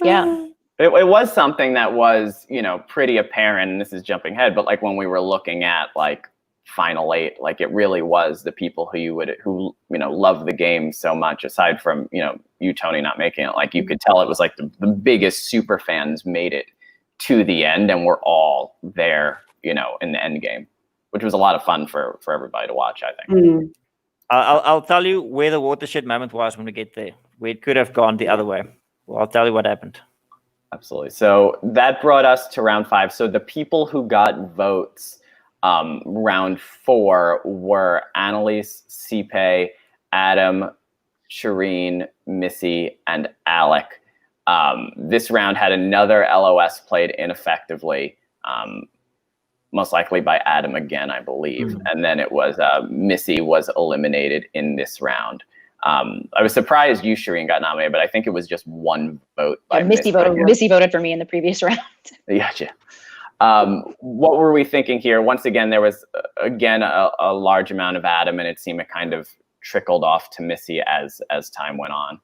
Yeah. It was something that was, pretty apparent, and this is jumping ahead, but like when we were looking at like Final 8, like it really was the people who love the game so much, aside from, you, Toni, not making it, like you could tell it was like the biggest super fans made it to the end and we're all there, in the end game, which was a lot of fun for everybody to watch, I think. I'll tell you where the watershed moment was when we get there. Where it could have gone the other way. Well, I'll tell you what happened. Absolutely. So that brought us to round 5. So the people who got votes round 4 were Annalise, Sipe, Adam, Shirin, Missy, and Alec. This round had another LOS played ineffectively, most likely by Adam again, I believe. And then it was Missy was eliminated in this round. I was surprised you, Shirin, got nominated, but I think it was just one vote. Missy voted for me in the previous round. Gotcha. What were we thinking here? Once again, there was a large amount of Adam, and it seemed it kind of trickled off to Missy as time went on.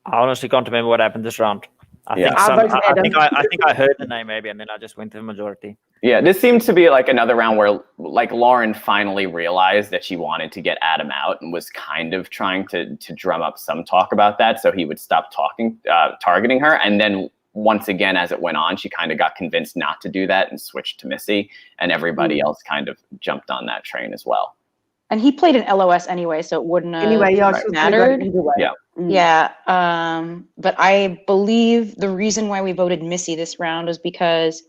I honestly can't remember what happened this round. I think I heard the name maybe, and then I just went to the majority. Yeah, this seemed to be like another round where like Lauren finally realized that she wanted to get Adam out and was kind of trying to drum up some talk about that so he would stop targeting her. And then once again, as it went on, she kind of got convinced not to do that and switched to Missy, and everybody else kind of jumped on that train as well. And he played an LOS anyway, so it wouldn't have mattered. Yeah. Yeah. But I believe the reason why we voted Missy this round is because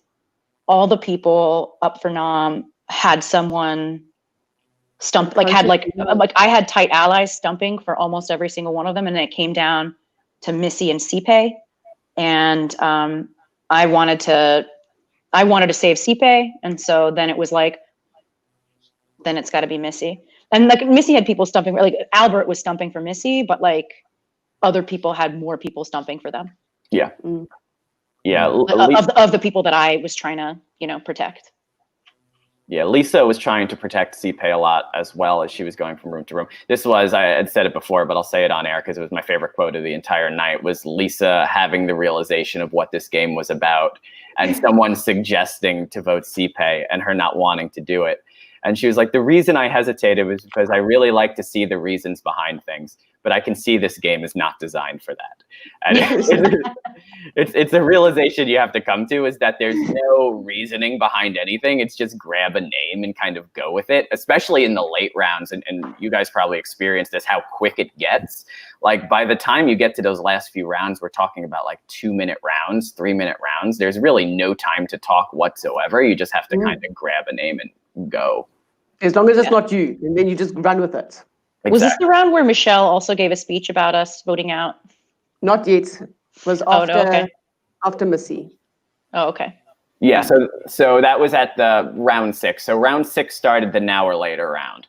all the people up for nom had someone stump, like I had tight allies stumping for almost every single one of them, and then it came down to Missy and Sipe, and I wanted to save Sipe, and so then it was like, then it's got to be Missy. And like Missy had people stumping, like Albert was stumping for Missy, but like other people had more people stumping for them. Yeah. Yeah. Of the people that I was trying to, protect. Yeah, Lisa was trying to protect Sipe a lot as well as she was going from room to room. This was, I had said it before, but I'll say it on air because it was my favorite quote of the entire night, was Lisa having the realization of what this game was about and someone suggesting to vote Sipe and her not wanting to do it. And she was like, the reason I hesitated was because I really like to see the reasons behind things, but I can see this game is not designed for that. And it's a realization you have to come to, is that there's no reasoning behind anything. It's just grab a name and kind of go with it, especially in the late rounds. And you guys probably experienced this, how quick it gets. Like by the time you get to those last few rounds, we're talking about like 2-minute rounds, 3-minute rounds. There's really no time to talk whatsoever. You just have to kind of grab a name and go. As long as it's not you, and then you just run with it. Exactly. Was this the round where Michelle also gave a speech about us voting out? Not yet. It was after Missy. Oh, okay. Yeah, so that was at the round 6. So round 6 started the now or later round.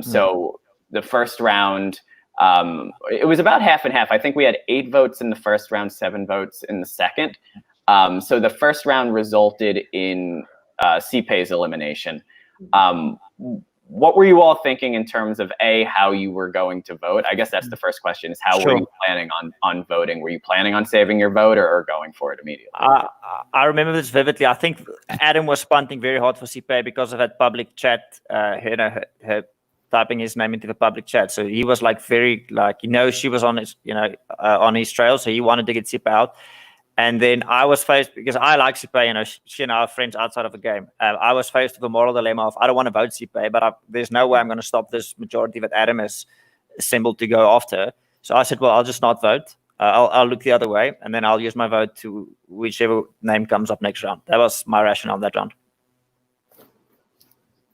So the first round, it was about half and half. I think we had 8 votes in the first round, 7 votes in the second. So the first round resulted in Sipe's elimination. What were you all thinking in terms of how you were going to vote? I guess that's the first question, is how were you planning on voting? Were you planning on saving your vote or going for it immediately? I remember this vividly. I think Adam was punting very hard for Sipe because of that public chat, her typing his name into the public chat. So he was like very, like, she was on his, on his trail. So he wanted to get Sipe out. And then I was faced, because I like Sipe, she and I are friends outside of the game. I was faced with a moral dilemma of, I don't want to vote Sipe, but there's no way I'm going to stop this majority that Adam has assembled to go after. So I said, well, I'll just not vote. I'll look the other way, and then I'll use my vote to whichever name comes up next round. That was my rationale that round.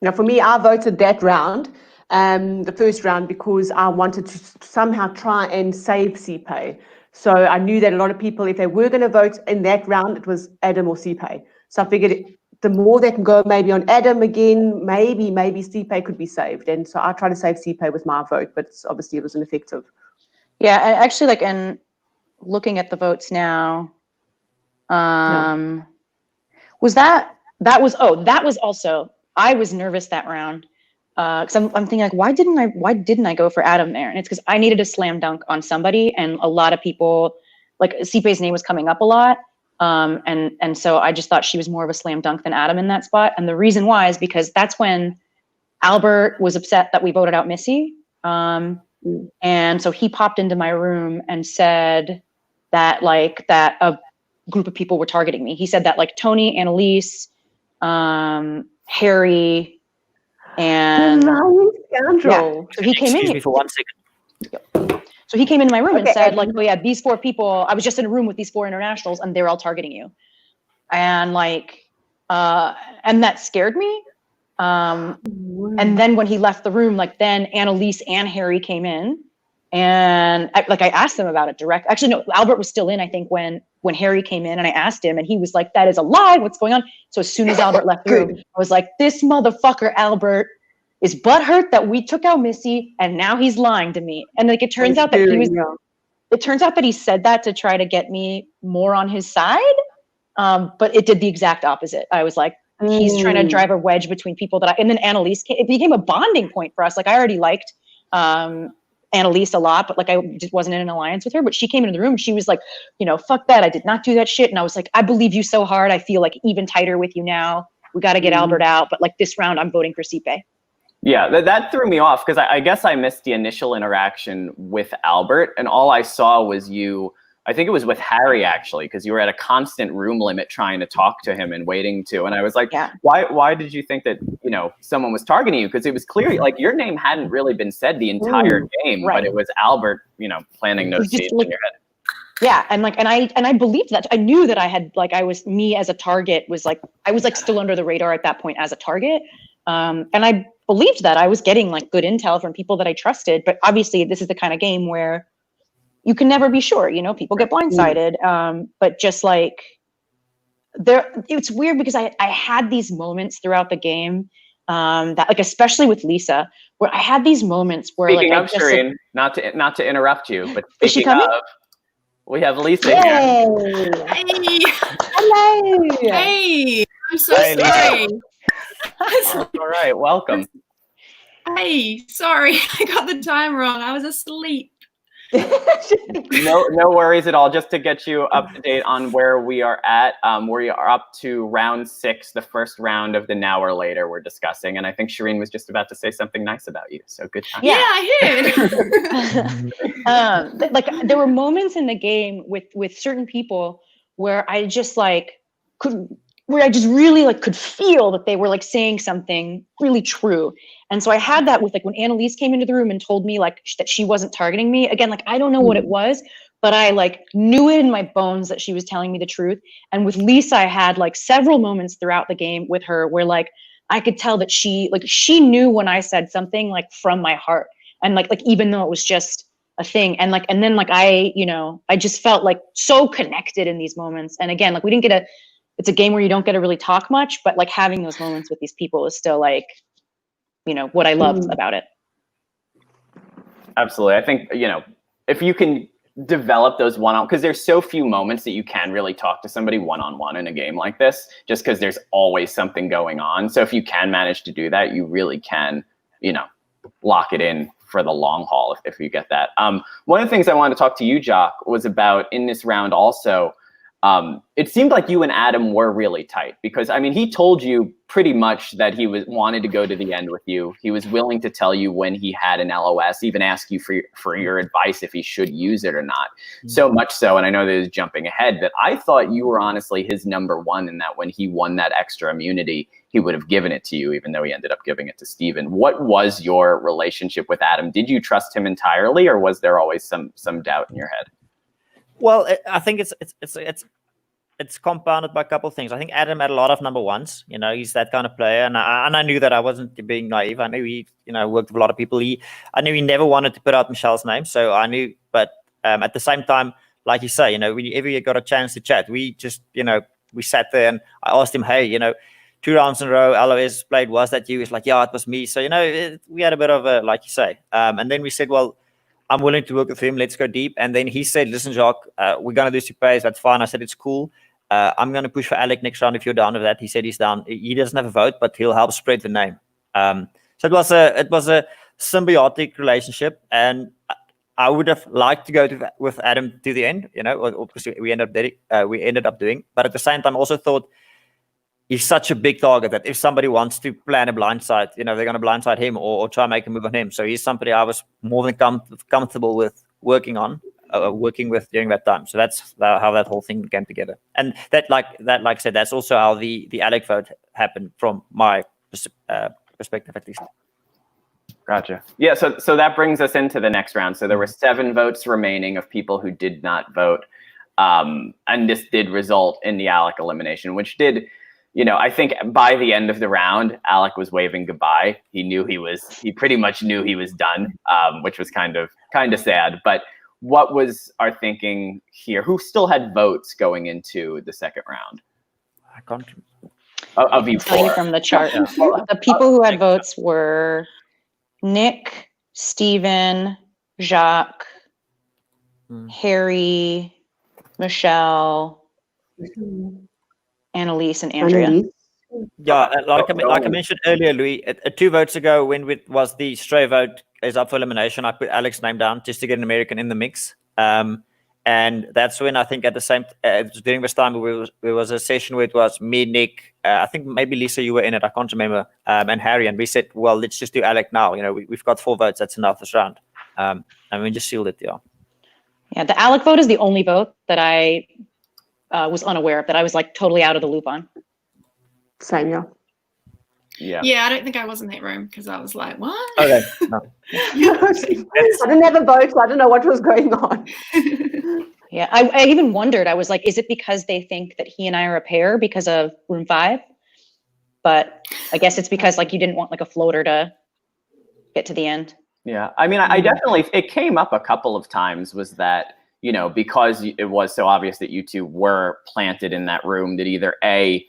Now, for me, I voted that round, the first round, because I wanted to somehow try and save Sipe. So I knew that a lot of people, if they were going to vote in that round, it was Adam or Sipe. So I figured the more they can go maybe on Adam again, maybe Sipe could be saved. And so I tried to save Sipe with my vote, but obviously it was ineffective. Yeah, actually, like, and looking at the votes now, was that was also, I was nervous that round. Because I'm thinking, like, why didn't I go for Adam there? And it's because I needed a slam dunk on somebody, and a lot of people like Sipe's name was coming up a lot. And so I just thought she was more of a slam dunk than Adam in that spot. And the reason why is because that's when Albert was upset that we voted out Missy. And so he popped into my room and said that like that a group of people were targeting me. He said that like Toni, Annalise, Harry, and scoundrel. So he came Excuse in me for 1 second. So he came into my room and Okay, said like, oh yeah, these 4 people, I was just in a room with these 4 internationals and they're all targeting you. And like, and that scared me. And then when he left the room, like then Annalise and Harry came in and I asked them about it direct. Actually, no, Albert was still in, I think when Harry came in and I asked him and he was like, that is a lie. What's going on? So as soon as Albert left the room, I was like, this motherfucker, Albert, is butthurt that we took out Missy and now he's lying to me. And like, it turns out that he said that to try to get me more on his side. But it did the exact opposite. I was like, he's trying to drive a wedge between people that and then Annalise it became a bonding point for us. Like I already liked, Annalise a lot, but like I just wasn't in an alliance with her, but she came into the room and she was like, you know, fuck that. I did not do that shit. And I was like, I believe you so hard. I feel like even tighter with you now. We got to get Albert out. But like this round, I'm voting for Sipe. Yeah, that threw me off because I guess I missed the initial interaction with Albert, and all I saw was you. I think it was with Harry actually, because you were at a constant room limit trying to talk to him and waiting to. And I was like, yeah. Why did you think that someone was targeting you? Because it was clear like your name hadn't really been said the entire game, right. but it was Albert, planting those seeds in your head. Yeah, and I believed that. I knew that I had me as a target was like I was like still under the radar at that point as a target. And I believed that I was getting like good intel from people that I trusted, but obviously this is the kind of game where you can never be sure, people get blindsided. But just like it's weird because I had these moments throughout the game that like, especially with Lisa, where I had these moments where speaking like, of Shirin, not to interrupt you, but is she coming? We have Lisa Yay. here. Hey. Hello. Hey. I'm so Hey, Lisa. sorry. All right, welcome. Hey, sorry. I got the time wrong. I was asleep. No worries at all. Just to get you up to date on where we are at, we are up to round 6, the first round of the Now or Later we're discussing. And I think Shirin was just about to say something nice about you. So good time. Yeah, I heard. Like there were moments in the game with certain people where I just really could feel that they were like saying something really true. And so I had that with like when Annalise came into the room and told me like that she wasn't targeting me. Again, like I don't know what it was, but I like knew it in my bones that she was telling me the truth. And with Lisa, I had like several moments throughout the game with her where like I could tell that she knew when I said something like from my heart. And like even though it was just a thing. And then I just felt like so connected in these moments. And again, like it's a game where you don't get to really talk much, but like having those moments with these people is still like, what I loved about it. Absolutely. I think, if you can develop those one-on-one, because there's so few moments that you can really talk to somebody one-on-one in a game like this, just because there's always something going on. So if you can manage to do that, you really can, lock it in for the long haul if you get that. One of the things I wanted to talk to you, Jacques, was about in this round also, it seemed like you and Adam were really tight because, he told you pretty much that he wanted to go to the end with you. He was willing to tell you when he had an LOS, even ask you for your advice if he should use it or not. Mm-hmm. So much so, and I know that is jumping ahead, that I thought you were honestly his number one and that when he won that extra immunity, he would have given it to you, even though he ended up giving it to Steven. What was your relationship with Adam? Did you trust him entirely or was there always some doubt in your head? Well, I think it's compounded by a couple of things. I think Adam had a lot of number ones. He's that kind of player, and I knew that I wasn't being naive. I knew he, worked with a lot of people. I knew he never wanted to put out Michelle's name, so I knew. But at the same time, like you say, whenever you got a chance to chat, we just, we sat there and I asked him, hey, 2 rounds in a row, LOS played, was that you? He's like, yeah, it was me. So we had a bit of a, like you say, and then we said, well, I'm willing to work with him. Let's go deep. And then he said, listen, Jacques, we're going to do Supers. That's fine. I said, it's cool. I'm going to push for Alec next round if you're down with that. He said he's down. He doesn't have a vote, but he'll help spread the name. So it was a symbiotic relationship. And I would have liked to go with Adam to the end, or we ended up doing. But at the same time, I also thought he's such a big target that if somebody wants to plan a blindside, they're going to blindside him or try and make a move on him. So he's somebody I was more than comfortable with working with during that time. So that's how that whole thing came together. And that, like I said, that's also how the Alec vote happened from my perspective, at least. Gotcha. Yeah, so that brings us into the next round. So there were 7 votes remaining of people who did not vote. And this did result in the Alec elimination, which did, I think by the end of the round, Alec was waving goodbye. He pretty much knew he was done, which was kind of sad. But what was our thinking here? Who still had votes going into the second round? I can't. Of you tell you four. from the chart. The people who had votes were Nick, Steven, Jacques, Harry, Michelle, Annalise, and Andrea. Yeah, like I mentioned earlier, Louie, 2 votes ago when it was the stray vote is up for elimination, I put Alex's name down just to get an American in the mix. And that's when I think at the same during this time there was a session where it was me, Nick, I think maybe Lisa, you were in it, I can't remember, and Harry, and we said, well, let's just do Alec now. We've got 4 votes, that's enough this round. And we just sealed it, yeah. Yeah, the Alec vote is the only vote that I was unaware of, that I was like totally out of the loop on. Same, yeah. Yeah, I don't think I was in that room because I was like, what? Okay. No. I didn't have a vote, so I don't know what was going on. Yeah, I even wondered, I was like, is it because they think that he and I are a pair because of room 5? But I guess it's because like you didn't want like a floater to get to the end. Yeah, I mean, I definitely, it came up a couple of times, was that, because it was so obvious that you two were planted in that room, that either A,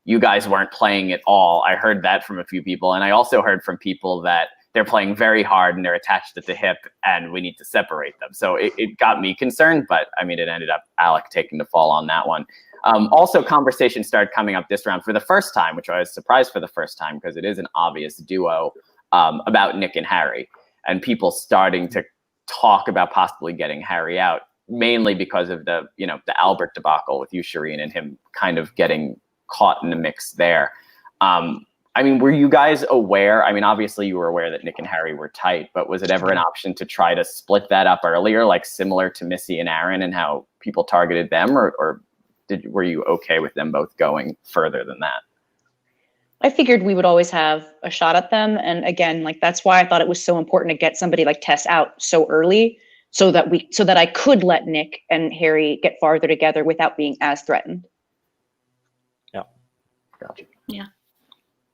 you guys weren't playing at all. I heard that from a few people. And I also heard from people that they're playing very hard and they're attached at the hip and we need to separate them. So it got me concerned, but I mean, it ended up Alec taking the fall on that one. Also, conversation started coming up this round for the first time, which I was surprised for the first time because it is an obvious duo, about Nick and Harry, and people starting to talk about possibly getting Harry out, mainly because of the Albert debacle with you, Shirin, and him kind of getting caught in the mix there. I mean, were you guys aware? I mean, obviously you were aware that Nick and Harry were tight, but was it ever an option to try to split that up earlier, like similar to Missy and Aaron and how people targeted them, or were you okay with them both going further than that? I figured we would always have a shot at them. And again, like, that's why I thought it was so important to get somebody like Tess out so early so that I could let Nick and Harry get farther together without being as threatened. Yeah. Gotcha. Yeah.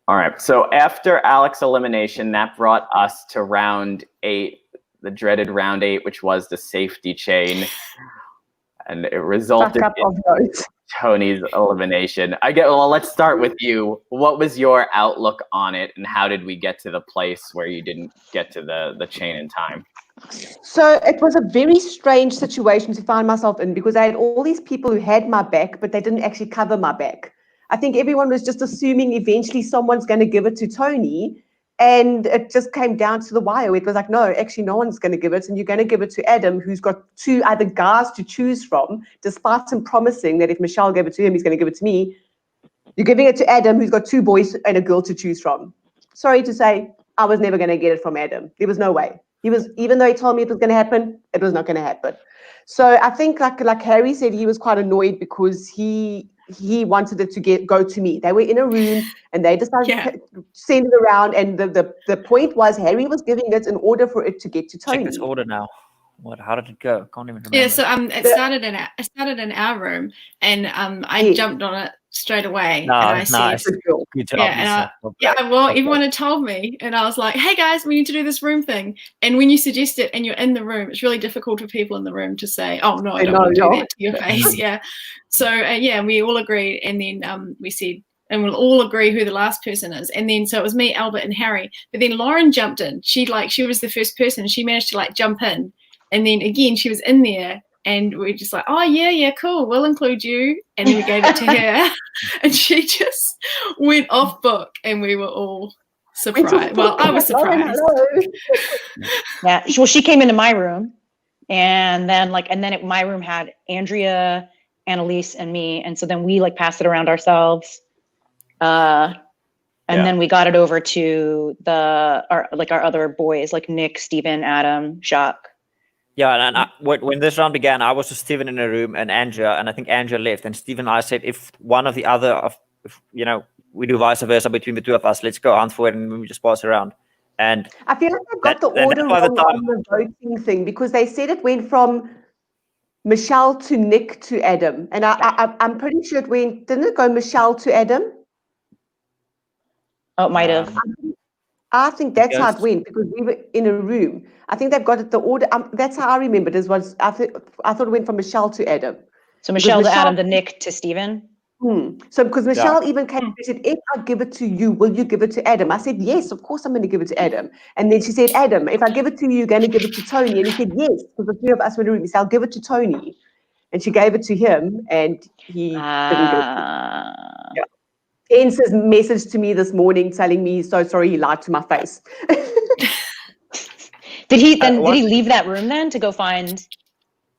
All right. So after Alec's elimination, that brought us to round 8, the dreaded round 8, which was the safety chain. And it resulted in Toni's elimination. Well, let's start with you. What was your outlook on it, and how did we get to the place where you didn't get to the chain in time? So it was a very strange situation to find myself in, because I had all these people who had my back, but they didn't actually cover my back. I think everyone was just assuming eventually someone's going to give it to Toni, and it just came down to the wire. It was like, no, actually no one's going to give it, and you're going to give it to Adam, who's got 2 other guys to choose from, despite him promising that if Michelle gave it to him, he's going to give it to me. You're giving it to Adam, who's got 2 boys and a girl to choose from. Sorry to say, I was never going to get it from Adam. There was no way. Even though he told me it was going to happen, it was not going to happen. So I think, like Harry said, he was quite annoyed because he wanted it to go to me. They were in a room and they decided to send it around. And the point was, Harry was giving it in order for it to get to Toni. Check this order now. How did it go? Can't even remember. Yeah, so it started in our room, and I jumped on it straight away. Nice. Good job. Well, everyone had told me, and I was like, "Hey guys, we need to do this room thing." And when you suggest it, and you're in the room, it's really difficult for people in the room to say, "Oh no, I don't want to do that to your face." Yeah. So we all agreed, and then we said, and we'll all agree who the last person is. And then so it was me, Albert, and Harry. But then Lauren jumped in. She was the first person. She managed to jump in. And then again, she was in there, and we were just like, oh, yeah, cool, we'll include you. And then we gave it to her, and she just went off book, and we were all surprised. Well, I was surprised. Yeah, well, she came into my room, And then my room had Andrea, Annalise, and me. And so then we like passed it around ourselves. And then we got it over to our other boys, like Nick, Steven, Adam, Jacques. Yeah, and when this round began, I was with Steven in a room and Andrea, and I think Andrea left. And Steven and I said, if one of the other, we do vice versa between the two of us, let's go hunt for it and we just pass it around. And I feel like I got the order wrong on the voting thing, because they said it went from Michelle to Nick to Adam. And I'm pretty sure didn't it go Michelle to Adam? Oh, it might have. I think that's how it went, because we were in a room. I think they've got it the order. That's how I remembered it was. I thought it went from Michelle to Adam. So Michelle to Adam, to Nick to Steven. So because Michelle even came and said, if I give it to you, will you give it to Adam? I said, yes, of course I'm going to give it to Adam. And then she said, Adam, if I give it to you, you're going to give it to Toni. And he said, yes, because the three of us were in the room. He said, I'll give it to Toni. And she gave it to him, and he didn't give it to him. Hence his message to me this morning telling me, so sorry, he lied to my face. Did he leave that room then to go find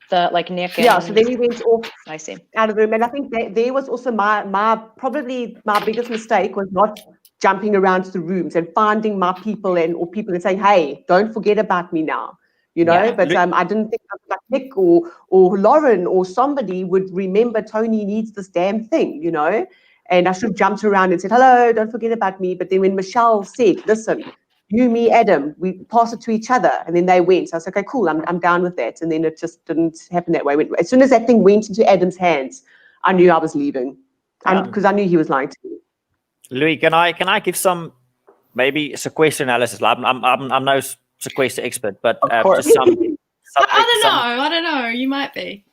the Nick? So then he went off. I see. Out of the room. And I think there was also probably my biggest mistake was not jumping around the rooms and finding my people or people and saying, hey, don't forget about me now. But I didn't think like Nick or Lauren or somebody would remember Toni needs this damn thing, And I should have jumped around and said, hello, don't forget about me. But then when Michelle said, listen, you, me, Adam, we pass it to each other. And then they went. So I was like, okay, cool, I'm down with that. And then it just didn't happen that way. As soon as that thing went into Adam's hands, I knew I was leaving. Because I knew he was lying to me. Louie, can I give some maybe sequester analysis? I'm no sequester expert, but just some. I don't know. You might be.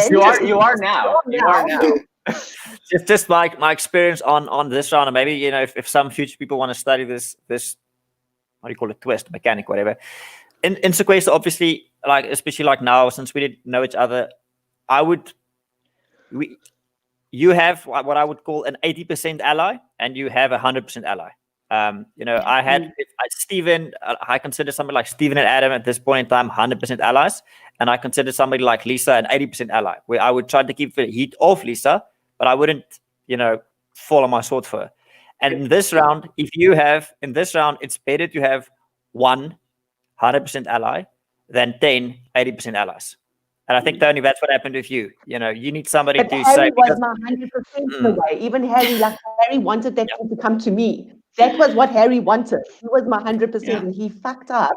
You are now. Just like my experience on this round, and maybe if some future people want to study this what do you call it, twist mechanic, whatever. In sequester, obviously, especially now, since we didn't know each other, you have what I would call an 80% ally, and you have 100% ally. I had Steven. I consider somebody like Steven and Adam at this point in time 100% allies, and I consider somebody like Lisa an 80% ally. Where I would try to keep the heat off Lisa, but I wouldn't, fall on my sword for her. And in this round, it's better to have 100% ally than 10 80% allies. And I think, Toni, that's what happened with you. You need somebody but to Harry say. Was my 100% the way. Even Harry wanted that thing to come to me. That was what Harry wanted. He was my 100%, and he fucked up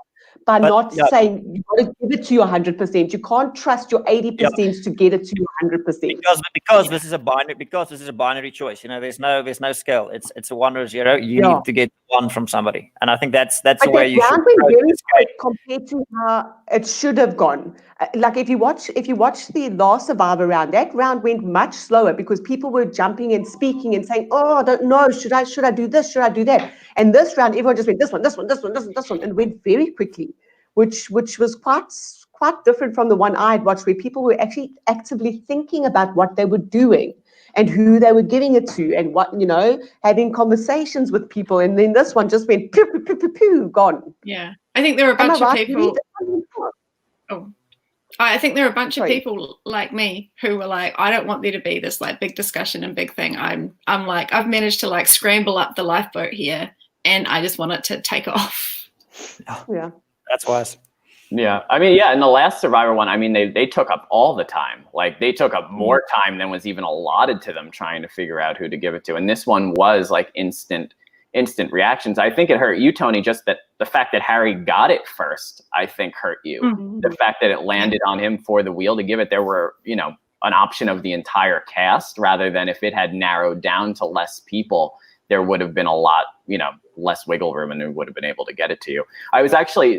by not saying you got to give it to your 100%. You can't trust your 80% to get it to your 100%. Because this is a binary. Because this is a binary choice. There's no scale. It's a 1 or 0. You need to get 1 from somebody, and I think that's the way you should. Went very quick compared to how it should have gone. If you watch the last Survivor round, that round went much slower because people were jumping and speaking and saying, "Oh, I don't know. Should I do this? Should I do that?" And this round, everyone just went this one, and went very quickly, which was quite different from the one I had watched, where people were actually actively thinking about what they were doing and who they were giving it to, and what having conversations with people. And then this one just went pew pew pew pew pew, gone. Yeah, I think there were a bunch of people. I think there are a bunch of people like me who were like, I don't want there to be this big discussion and big thing. I'm like, I've managed to scramble up the lifeboat here, and I just want it to take off. Yeah, that's wise. Yeah, in the last Survivor one, they took up all the time. They took up more time than was even allotted to them trying to figure out who to give it to. And this one was instant reactions. I think it hurt you, Toni, just that the fact that Harry got it first, I think hurt you. Mm-hmm. The fact that it landed on him for the wheel to give it, there were, an option of the entire cast, rather than if it had narrowed down to less people, there would have been a lot, less wiggle room, and we would have been able to get it to you.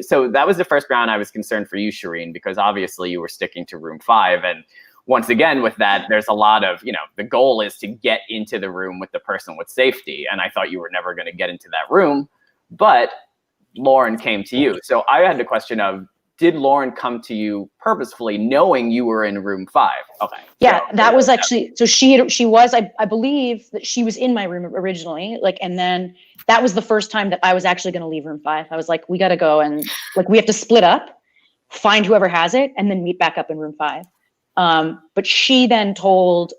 So that was the first round I was concerned for you, Shirin, because obviously you were sticking to room 5. And once again, with that, there's a lot of, the goal is to get into the room with the person with safety. And I thought you were never going to get into that room, but Lauren came to you. So I had the question of, did Lauren come to you purposefully knowing you were in room 5? Okay. Yeah, that was actually, so she was, I believe that she was in my room originally, and then that was the first time that I was actually going to leave room 5. I was like, we got to go, and we have to split up. find whoever has it, and then meet back up in room 5. But she then told,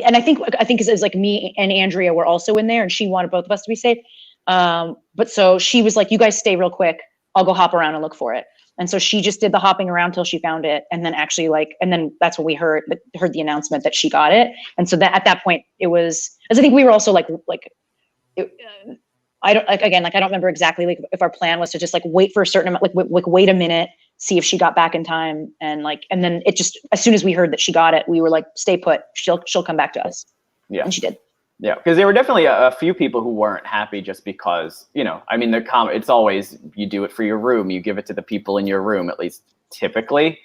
and I think it was like me and Andrea were also in there, and she wanted both of us to be safe. But so she was like, you guys stay real quick. I'll go hop around and look for it. And so she just did the hopping around till she found it. And then actually and then that's when we heard the announcement that she got it. And so that at that point it was, as I think we were also I don't remember exactly if our plan was to just wait for a certain amount, wait a minute, see if she got back in time. And then it just, as soon as we heard that she got it, we were like, stay put, she'll come back to us. Yeah. And she did. Yeah, because there were definitely a few people who weren't happy just because, it's always, you do it for your room, you give it to the people in your room, at least typically,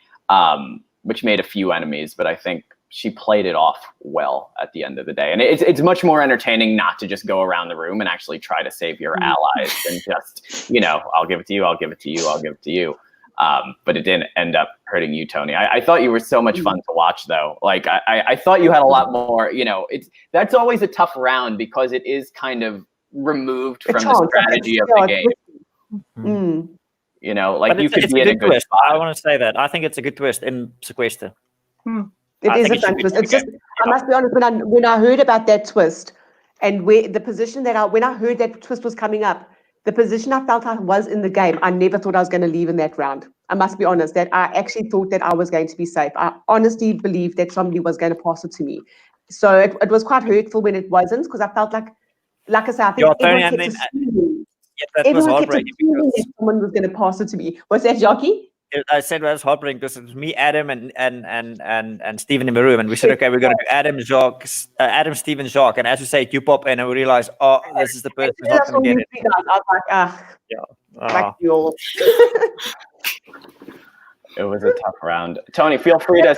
which made a few enemies, but I think she played it off well at the end of the day. And it's much more entertaining not to just go around the room and actually try to save your allies than just, I'll give it to you, I'll give it to you, I'll give it to you. But it didn't end up hurting you, Toni. I thought you were so much fun to watch, though. I thought you had a lot more. That's always a tough round because it is kind of removed from the strategy of the game. But you could be in a good twist. spot. I want to say that I think it's a good twist in Sequester. It is a fun twist. It's just, I must be honest, when I heard about that twist and when I heard that twist was coming up, the position I felt I was in the game, I never thought I was going to leave in that round. I must be honest, that I actually thought that I was going to be safe. I honestly believed that somebody was going to pass it to me. So it was quite hurtful when it wasn't, because I felt like I said, I think everyone kept assuming that someone was going to pass it to me. Was that Jacques? I said it was heartbreaking because it was me, Adam, and Stephen in the room, and we said, okay, we're going to do Adam, Stephen, Jacques, and as we say, you pop in, and we realize, this is the person who's not going to get it. I was like, you all. It was a tough round. Toni, feel free to.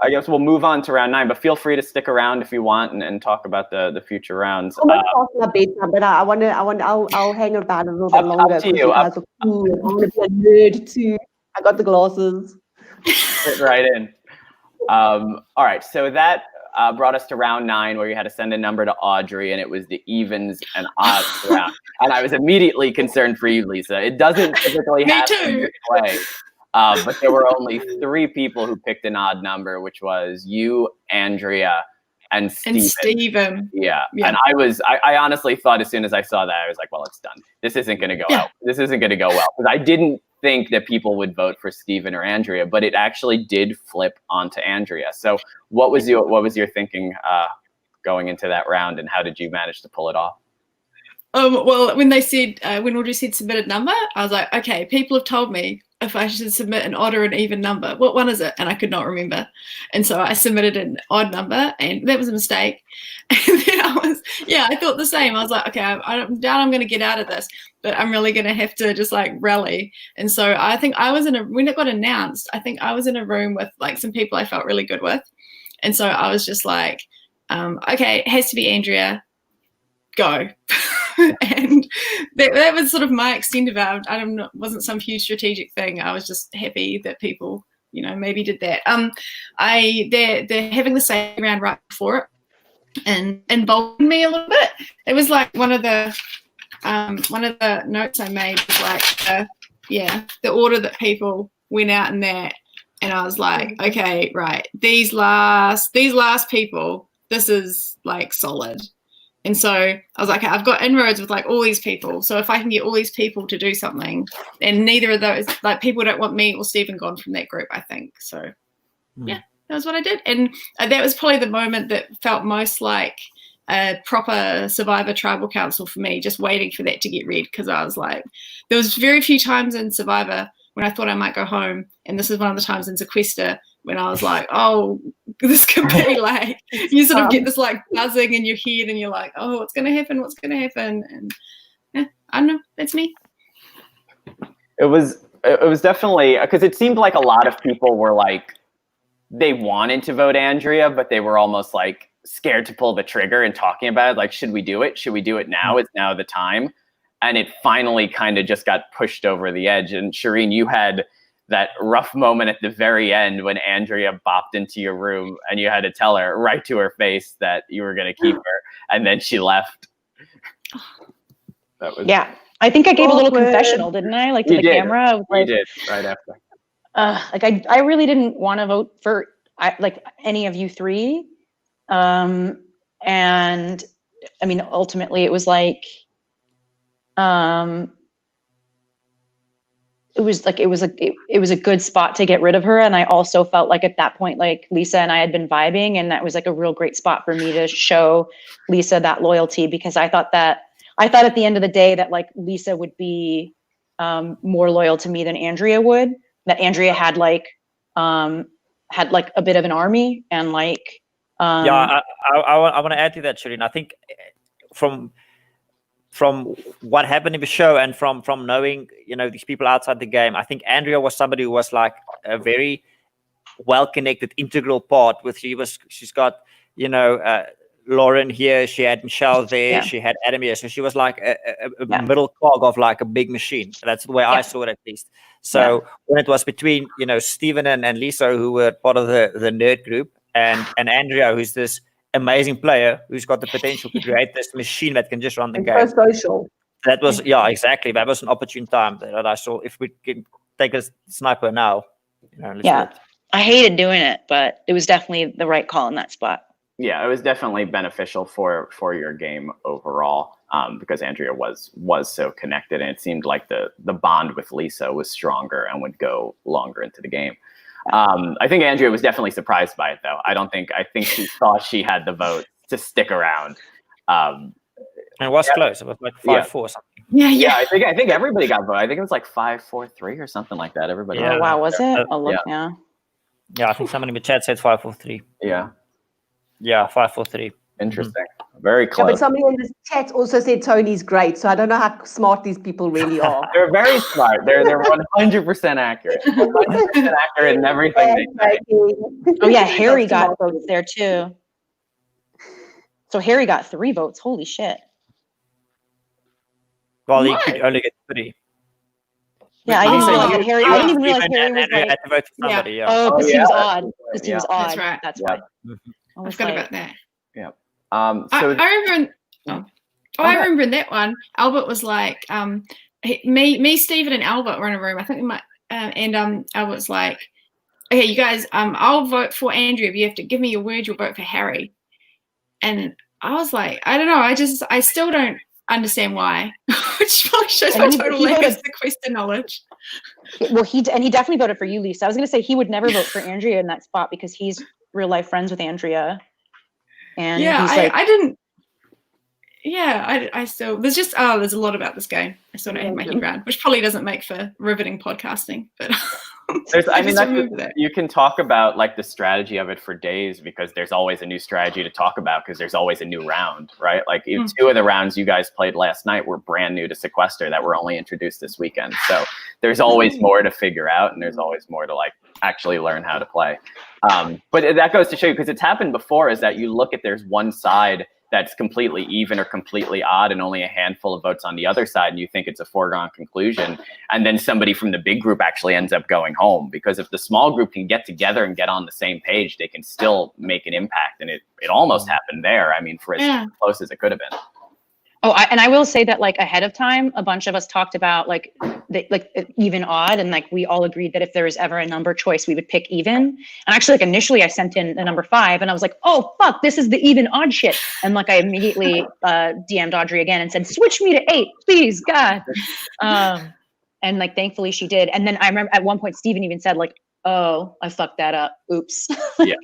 I guess we'll move on to round 9, but feel free to stick around if you want and talk about the future rounds. I'm not talking about beta, but I'll hang about a little bit longer. Up to you. I want to be a nerd too. I got the glasses. Fit right in. All right, so that brought us to round 9, where you had to send a number to Audrey, and it was the evens and odds round. And I was immediately concerned for you, Lisa. It doesn't typically happen this way. But there were only 3 people who picked an odd number, which was you, Andrea, and Steven. Yeah. And I honestly thought as soon as I saw that, I was like, well, it's done. This isn't going to go out. This isn't going to go well. Because I didn't think that people would vote for Steven or Andrea, but it actually did flip onto Andrea. So what was your thinking going into that round, and how did you manage to pull it off? Well, when Audrey said submitted number, I was like, okay, people have told me if I should submit an odd or an even number. What one is it? And I could not remember. And so I submitted an odd number, and that was a mistake. And then I thought the same. I was like, okay, I'm down, I'm going to get out of this, but I'm really going to have to just rally. And so I think I was when it got announced, I think I was in a room with some people I felt really good with. And so I was just like, okay, it has to be Andrea, go. And that was sort of my extent of it. Wasn't some huge strategic thing. I was just happy that people, maybe did that. They're having the same round right before it, and emboldened me a little bit. It was like one of the notes I made was the order that people went out in that, and I was like, okay, right, these last people, this is solid. And so I was like, I've got inroads with all these people. So if I can get all these people to do something, and neither of those, people don't want me or Stephen gone from that group, I think. So that was what I did. And that was probably the moment that felt most like a proper Survivor tribal council for me, just waiting for that to get read. Because I was like, there was very few times in Survivor when I thought I might go home. And this is one of the times in Sequester when I was like, oh, this could be you sort of get this buzzing in your head, and you're like, oh, what's going to happen? And I don't know, that's me. It was definitely, because it seemed like a lot of people were they wanted to vote Andrea, but they were almost scared to pull the trigger and talking about it. Should we do it? Should we do it now? Is now the time? And it finally kind of just got pushed over the edge. And Shirin, you had that rough moment at the very end when Andrea bopped into your room, and you had to tell her right to her face that you were going to keep her, and then she left. I think I gave a little Awkward. confessional, didn't I? Like to the camera. I was You like, did right after. like I really didn't want to vote for like any of you three. And I mean, ultimately it was like, it was a good spot to get rid of her. And I also felt like at that point, like Lisa and I had been vibing, and that was like a real great spot for me to show Lisa that loyalty, because I thought at the end of the day that like Lisa would be more loyal to me than Andrea would, that Andrea had like a bit of an army and like, I want to add to that, Shirin. I think from what happened in the show and from knowing, you know, these people outside the game, I think Andrea was somebody who was like a very well-connected, integral part with, she's got, you know, Lauren here, she had Michelle there, she had Adam here. So she was like a middle cog of like a big machine. That's the way I saw it, at least. So when it was between, you know, Stephen and Lisa, who were part of the nerd group, and Andrea, who's this amazing player who's got the potential to create this machine that can just run the game. Social. That was, exactly. That was an opportune time that I saw. If we can take a sniper now, you know, let's do it. I hated doing it, but it was definitely the right call in that spot. Yeah, it was definitely beneficial for your game overall, because Andrea was so connected, and it seemed like the bond with Lisa was stronger and would go longer into the game. I think Andrea was definitely surprised by it, though. I think she thought she had the vote to stick around. And it was close. It was like 5-4 or something. Yeah. I think everybody got voted. I think it was like 5-4-3 or something like that. Everybody. Oh wow, was it? I'll look now. Yeah, I think somebody in the chat said 5-4-3. Yeah. Yeah, 5-4-3. Interesting. Very close. Yeah, but somebody in the chat also said Tony's great, so I don't know how smart these people really are. They're very smart. They're 100% accurate. 100% accurate in everything they say. Oh yeah, Harry got votes there too. So Harry got 3 votes. Holy shit. Well, he could only get 3. Yeah, I didn't even realize Harry was like, had to vote for somebody. Oh, because he was odd. Because he was odd. That's right. That's right. I forgot about that. Yeah. I remember in that one, Albert was like, me, Stephen, and Albert were in a room. I think we might, and Albert's like, okay, you guys, I'll vote for Andrea, but you have to give me your word you'll vote for Harry. And I was like, I don't know, I still don't understand why, which probably shows my total lack of Sequester knowledge. Well, he definitely voted for you, Lisa. I was going to say he would never vote for Andrea in that spot because he's real life friends with Andrea. And I didn't. Yeah, I still there's a lot about this game I still don't have my head around, which probably doesn't make for riveting podcasting, but you can talk about like the strategy of it for days, because there's always a new strategy to talk about, because there's always a new round, right? Like 2 of the rounds you guys played last night were brand new to Sequester that were only introduced this weekend. So there's always more to figure out, and there's always more to like actually learn how to play. But that goes to show you, because it's happened before, is that you look at there's one side that's completely even or completely odd and only a handful of votes on the other side, and you think it's a foregone conclusion, and then somebody from the big group actually ends up going home, because if the small group can get together and get on the same page, they can still make an impact. And it almost happened there. I mean, for as close as it could have been. Oh, and I will say that like ahead of time, a bunch of us talked about like even odd, and like we all agreed that if there was ever a number choice, we would pick even. And actually, like initially, I sent in the number 5, and I was like, "Oh fuck, this is the even odd shit." And like I immediately DM'd Audrey again and said, "Switch me to 8, please, God." And like thankfully she did. And then I remember at one point Stephen even said like, "Oh, I fucked that up. Oops." Yeah.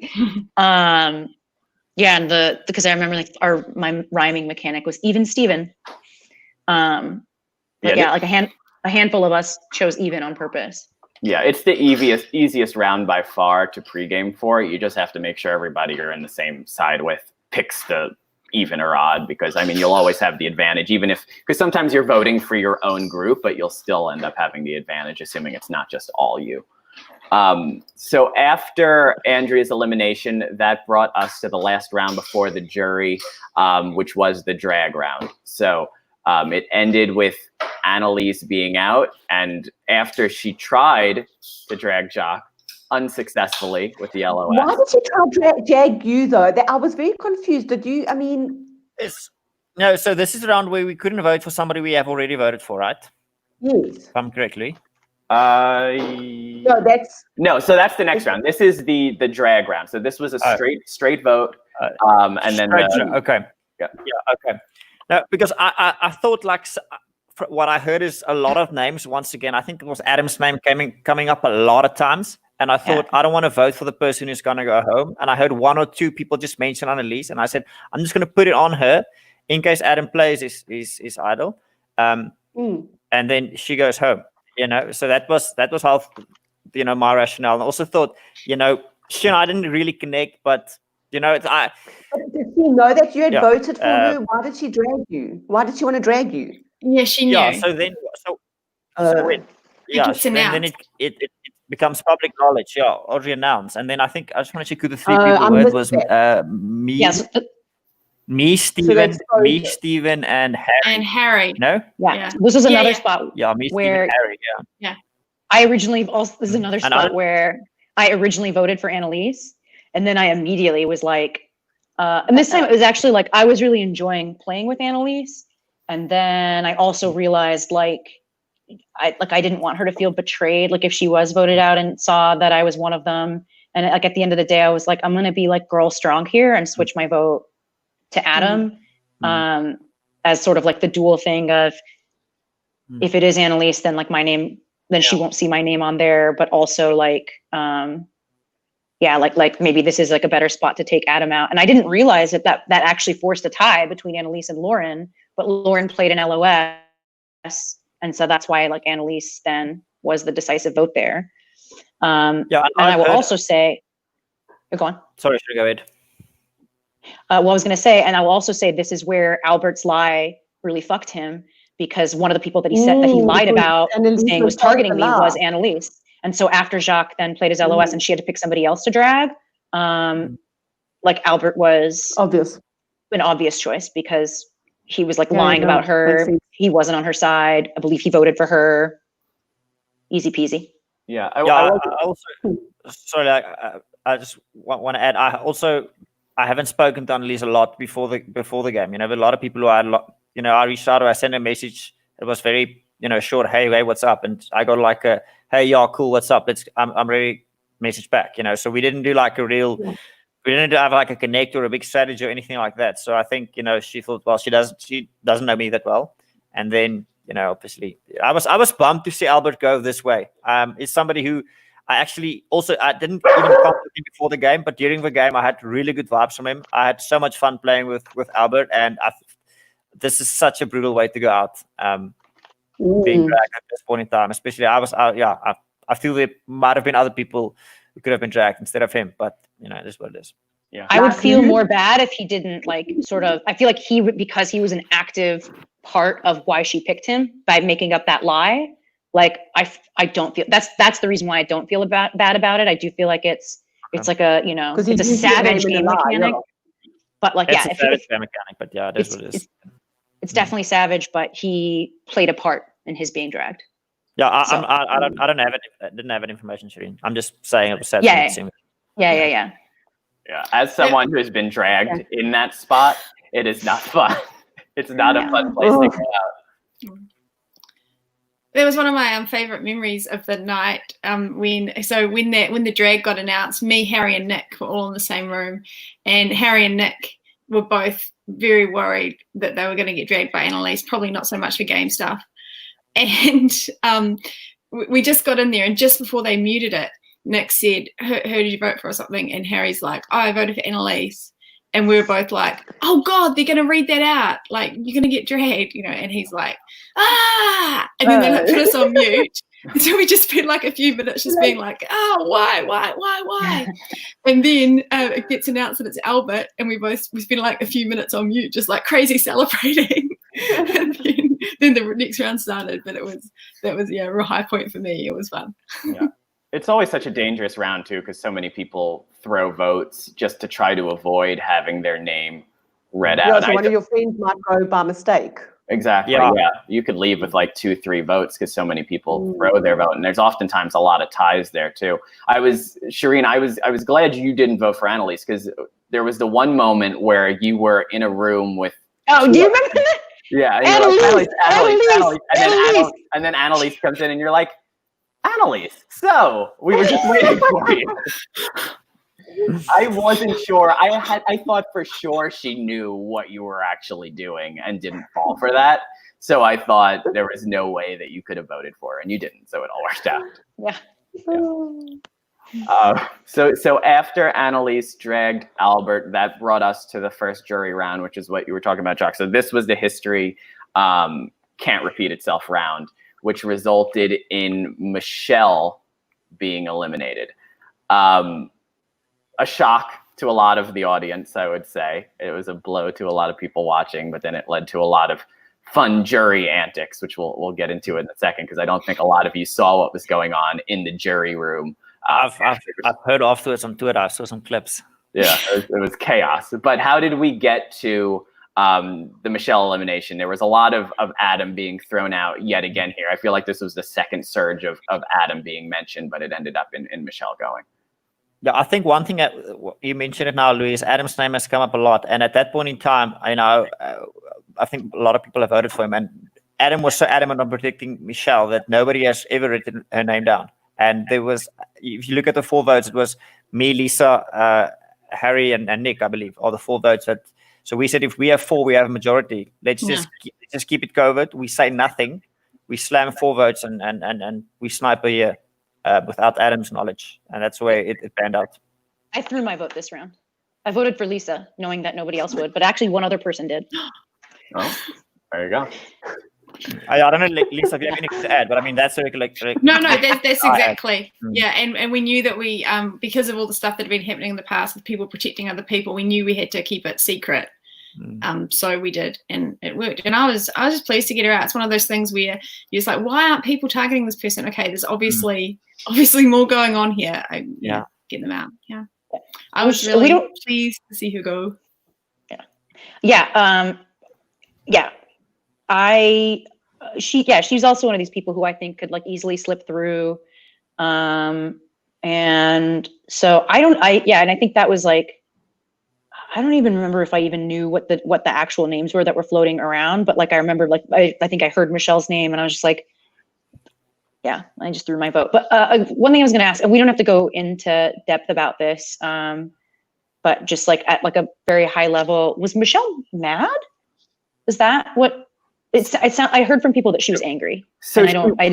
Yeah, and because I remember like my rhyming mechanic was even Steven. Like a handful of us chose even on purpose. Yeah, it's the easiest round by far to pregame for. You just have to make sure everybody you're in the same side with picks the even or odd, because I mean you'll always have the advantage, even because sometimes you're voting for your own group, but you'll still end up having the advantage, assuming it's not just all you. So after Andrea's elimination, that brought us to the last round before the jury, which was the drag round. So it ended with Annalise being out, and after she tried to drag Jacques unsuccessfully with the LOS. Why did she try to drag you though? I was very confused. Did you? I mean, No, so this is the round where we couldn't vote for somebody we have already voted for, right? Yes. If I'm correctly. No, so that's the next round. This is the drag round. So this was a straight vote. And then okay. Yeah, okay. No, because I thought like what I heard is a lot of names. Once again, I think it was Adam's name coming up a lot of times. And I thought, I don't want to vote for the person who's going to go home. And I heard one or two people just mention Annelies. And I said, I'm just going to put it on her in case Adam plays his idol. And then she goes home, So that was how, my rationale. And I also thought, Shirin, I didn't really connect, but, Did she know that you had voted for her? Why did she drag you? Why did she want to drag you? Yeah, she knew. Yeah, so then it becomes public knowledge, or announced. And then I just want to check who the three people were. It was me, Steven, and Harry. And Harry. No? Yeah. This is another spot. Yeah, me, Steven, Harry. Yeah. This is another spot where I originally voted for Annelies, and then I immediately was like, and this time it was actually like I was really enjoying playing with Annelies, and then I also realized I didn't want her to feel betrayed, like if she was voted out and saw that I was one of them, and like at the end of the day, I was like, I'm gonna be like girl strong here and switch my vote to Adam, as sort of like the dual thing of if it is Annelies, then like my name. Then she won't see my name on there, but also like maybe this is like a better spot to take Adam out. And I didn't realize that actually forced a tie between Annelies and Lauren, but Lauren played an LOS. And so that's why like Annelies then was the decisive vote there. And I will also say, go on. Sorry, should I go ahead? I was going to say, and I will also say this is where Albert's lie really fucked him, because one of the people that he said that he lied about saying was targeting me was Annelies. And so after Jacques then played his LOS and she had to pick somebody else to drag, like Albert was an obvious choice because he was like lying about her. He wasn't on her side. I believe he voted for her. Easy peasy. Yeah. I just want to add. I haven't spoken to Annelies a lot before the game. A lot of people who I reached out or I sent a message. It was very, short. Hey, what's up? And I got like a, hey, yeah, cool. What's up? I'm ready. Message back. So we didn't do like a real. We didn't have like a connect or a big strategy or anything like that. So I think she thought, well, she doesn't know me that well. And then obviously, I was bummed to see Albert go this way. It's somebody who I didn't even contact him before the game, but during the game I had really good vibes from him. I had so much fun playing with Albert, and this is such a brutal way to go out. Being dragged at this point in time, especially I feel there might have been other people who could have been dragged instead of him, but it is what it is. Yeah, I would feel more bad if he didn't I feel like because he was an active part of why she picked him by making up that lie. Like I don't feel that's the reason why I don't feel bad about it. I do feel like it's like a it's a savage game mechanic. But like it's a savage game mechanic, but yeah, it is what it is. It's definitely savage, but he played a part in his being dragged. Yeah, I didn't have any information, Shirin. I'm just saying it was sad. Yeah. As someone who has been dragged in that spot, it is not fun. It's not a fun place to go out. That was one of my favorite memories of the night. When the drag got announced, me, Harry, and Nick were all in the same room, and Harry and Nick were both very worried that they were going to get dragged by Annelies. Probably not so much for game stuff. And we just got in there, and just before they muted it, Nick said, who did you vote for or something? And Harry's like, oh, I voted for Annelies. And we were both like, oh, God, they're going to read that out. Like, you're going to get dragged, And he's like, ah. And then they put us on mute. And so we just spent like a few minutes just being like, oh, why? And then it gets announced that it's Albert. And we spent like a few minutes on mute, just like crazy celebrating. And then the next round started. But that was a real high point for me. It was fun. Yeah. It's always such a dangerous round, too, because so many people throw votes just to try to avoid having their name read out. So one of your friends might go by mistake. Exactly. Yeah. You could leave with like 2-3 votes because so many people throw their vote. And there's oftentimes a lot of ties there, too. Shirin, I was glad you didn't vote for Annelies because there was the one moment where you were in a room with Oh, do you remember that? Yeah, and and then Annalise comes in, and you're like, Annalise, so we were just waiting for you. I wasn't sure. I thought for sure she knew what you were actually doing and didn't fall for that. So I thought there was no way that you could have voted for her, and you didn't. So it all worked out. Yeah. So after Annalise dragged Albert, that brought us to the first jury round, which is what you were talking about, Jacques. So this was the history can't repeat itself round, which resulted in Michelle being eliminated. A shock to a lot of the audience, I would say. It was a blow to a lot of people watching, but then it led to a lot of fun jury antics, which we'll get into in a second, because I don't think a lot of you saw what was going on in the jury room. I've heard afterwards on Twitter. I saw some clips. Yeah, it was chaos. But how did we get to the Michelle elimination? There was a lot of Adam being thrown out yet again here. I feel like this was the second surge of Adam being mentioned, but it ended up in Michelle going. Yeah, I think one thing that you mentioned it now, Louie, is Adam's name has come up a lot. And at that point in time, I think a lot of people have voted for him. And Adam was so adamant on protecting Michelle that nobody has ever written her name down. And there was, if you look at the 4 votes, it was me, Lisa, Harry, and Nick, I believe, are the 4 votes. So we said if we have 4, we have a majority. Let's just keep it covered. We say nothing. We slam 4 votes and we snipe a year without Adam's knowledge. And that's the way it panned out. I threw my vote this round. I voted for Lisa, knowing that nobody else would, but actually one other person did. Oh, there you go. I don't know, Lisa, if you have anything to add, but I mean, that's No, that's exactly. Yeah, and we knew that we, because of all the stuff that had been happening in the past with people protecting other people, we knew we had to keep it secret. So we did, and it worked. And I was just pleased to get her out. It's one of those things where you're just like, why aren't people targeting this person? Okay, there's obviously more going on here. Get them out. Yeah, I was really pleased to see her go. She's also one of these people who I think could like easily slip through. And so and I think that was like, I don't even remember if I even knew what the actual names were that were floating around, but like I remember like I think I heard Michelle's name and I was just like, yeah, I just threw my vote. But one thing I was going to ask, and we don't have to go into depth about this, but just like at like a very high level, was Michelle mad? Is that what I heard from people that she was angry? So and I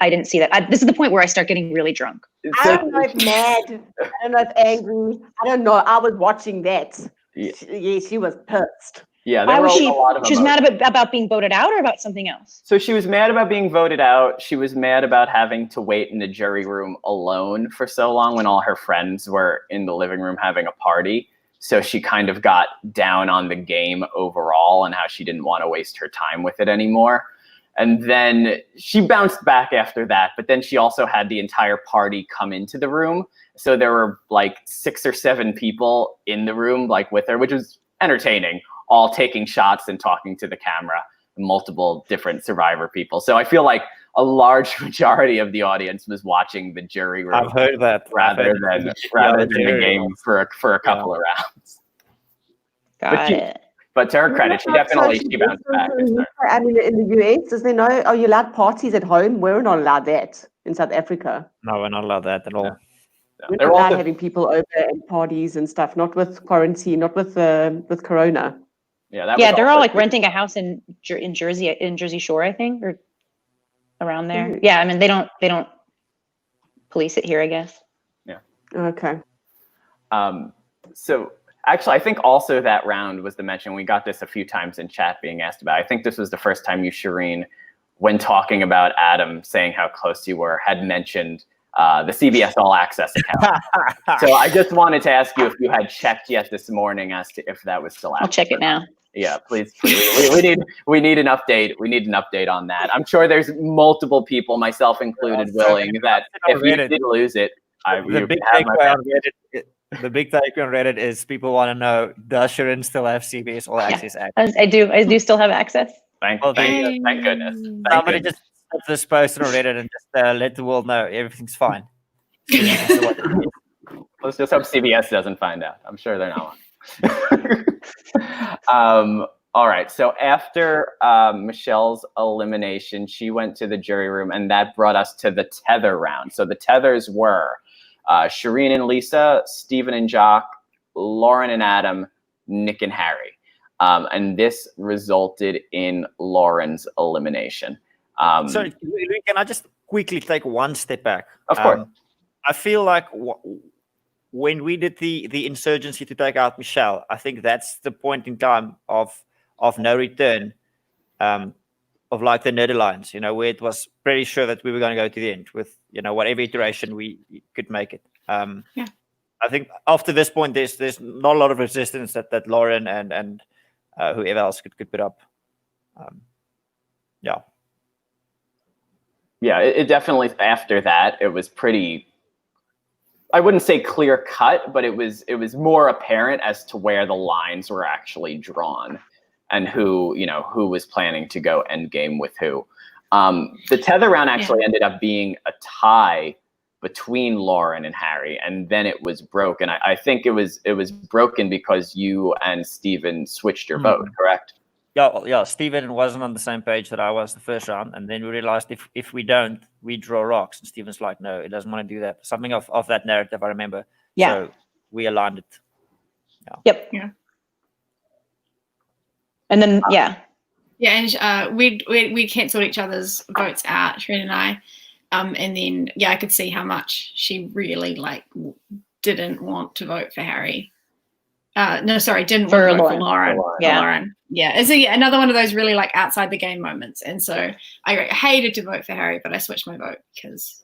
didn't see that. This is the point where I start getting really drunk. I don't know if mad. I don't know if angry. I don't know. I was watching that. Yeah, she was pissed. Yeah, why was she? She was mad about being voted out, or about something else? So she was mad about being voted out. She was mad about having to wait in the jury room alone for so long when all her friends were in the living room having a party. So she kind of got down on the game overall and how she didn't want to waste her time with it anymore. And then she bounced back after that, but then she also had the entire party come into the room. So there were like 6 or 7 people in the room, like with her, which was entertaining, all taking shots and talking to the camera, multiple different Survivor people. So I feel like a large majority of the audience was watching the jury room. I've heard that. Rather than the game for a couple of rounds. Got it. But to her credit, she definitely bounced back. I mean, in the US, does they know, are you allowed parties at home? We're not allowed that in South Africa. No, we're not allowed that at all. Yeah. We're not allowed having people over and parties and stuff, not with quarantine, not with Corona. Yeah, they're all like renting a house in Jersey Shore, I think, or around there. Mm-hmm. Yeah, I mean they don't police it here, I guess. Yeah. Okay. So actually, I think also that round was the mention. We got this a few times in chat being asked about. I think this was the first time you, Shirin, when talking about Adam, saying how close you were, had mentioned the CBS All Access account. So I just wanted to ask you if you had checked yet this morning as to if that was still active. I'll check it now. Yeah, please. We need an update. We need an update on that. I'm sure there's multiple people, myself included, willing that if you did lose it, the big takeaway on Reddit is people want to know, does Shirin still have CBS All Access access? I do still have access. Thank goodness. Somebody just put this post on Reddit and just let the world know everything's fine. Let's just hope CBS doesn't find out. I'm sure they're not. All right. So after Michelle's elimination, she went to the jury room, and that brought us to the tether round. So the tethers were Shirin and Lisa, Stephen and Jacques, Lauren and Adam, Nick and Harry. And this resulted in Lauren's elimination. Sorry, can I just quickly take one step back? Of course. I feel like when we did the insurgency to take out Michelle, I think that's the point in time of no return, of like the Nerd Alliance, where it was pretty sure that we were going to go to the end with, whatever iteration we could make it. Yeah. I think after this point, there's not a lot of resistance that Lauren and whoever else could put up. Yeah. Yeah, it definitely, after that, it was pretty, I wouldn't say clear cut, but it was more apparent as to where the lines were actually drawn and who was planning to go end game with who. The tether round actually ended up being a tie between Lauren and Harry, and then it was broken. I think it was broken because you and Stephen switched your vote, correct? Yeah. Stephen wasn't on the same page that I was the first round, and then we realized if we don't, we draw rocks. And Stephen's like, no, he doesn't want to do that. Something of that narrative, I remember. Yeah. So we aligned it. Yeah. Yep. Yeah. And then Yeah, and we cancelled each other's votes out, Shirin and I. And then I could see how much she really didn't want to vote for Harry. Didn't want to vote for Lauren. Lauren. Yeah. And so another one of those really outside the game moments. And so I hated to vote for Harry, but I switched my vote because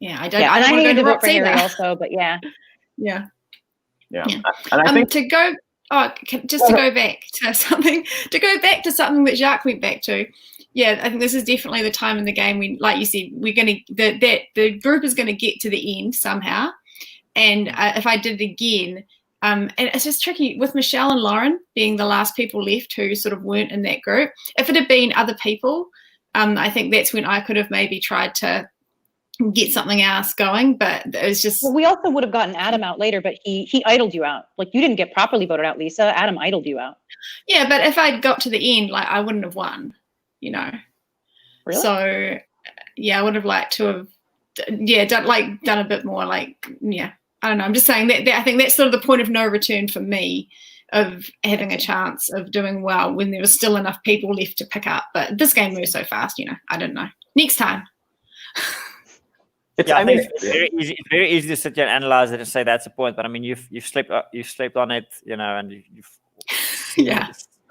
I don't. Yeah, and I hated to vote for Harry either. also, but yeah. Yeah. And I think to go back to something that Jacques went back to. Yeah, I think this is definitely the time in the game when, like you said, we're going to the group is going to get to the end somehow. And if I did it again, and it's just tricky with Michelle and Lauren being the last people left who sort of weren't in that group. If it had been other people, I think that's when I could have maybe tried to get something else going. But it was just. Well, we also would have gotten Adam out later, but he idled you out. You didn't get properly voted out, Lisa. Adam idled you out. Yeah, but if I'd got to the end, I wouldn't have won. Really? So I would have liked to have done a bit more I don't know, I'm just saying that I think that's sort of the point of no return for me, of having a chance of doing well when there was still enough people left to pick up. But this game moves so fast, I don't know. Next time. I think it's very easy to sit here and analyze it and say that's a point, but I mean you've slept on it, and you've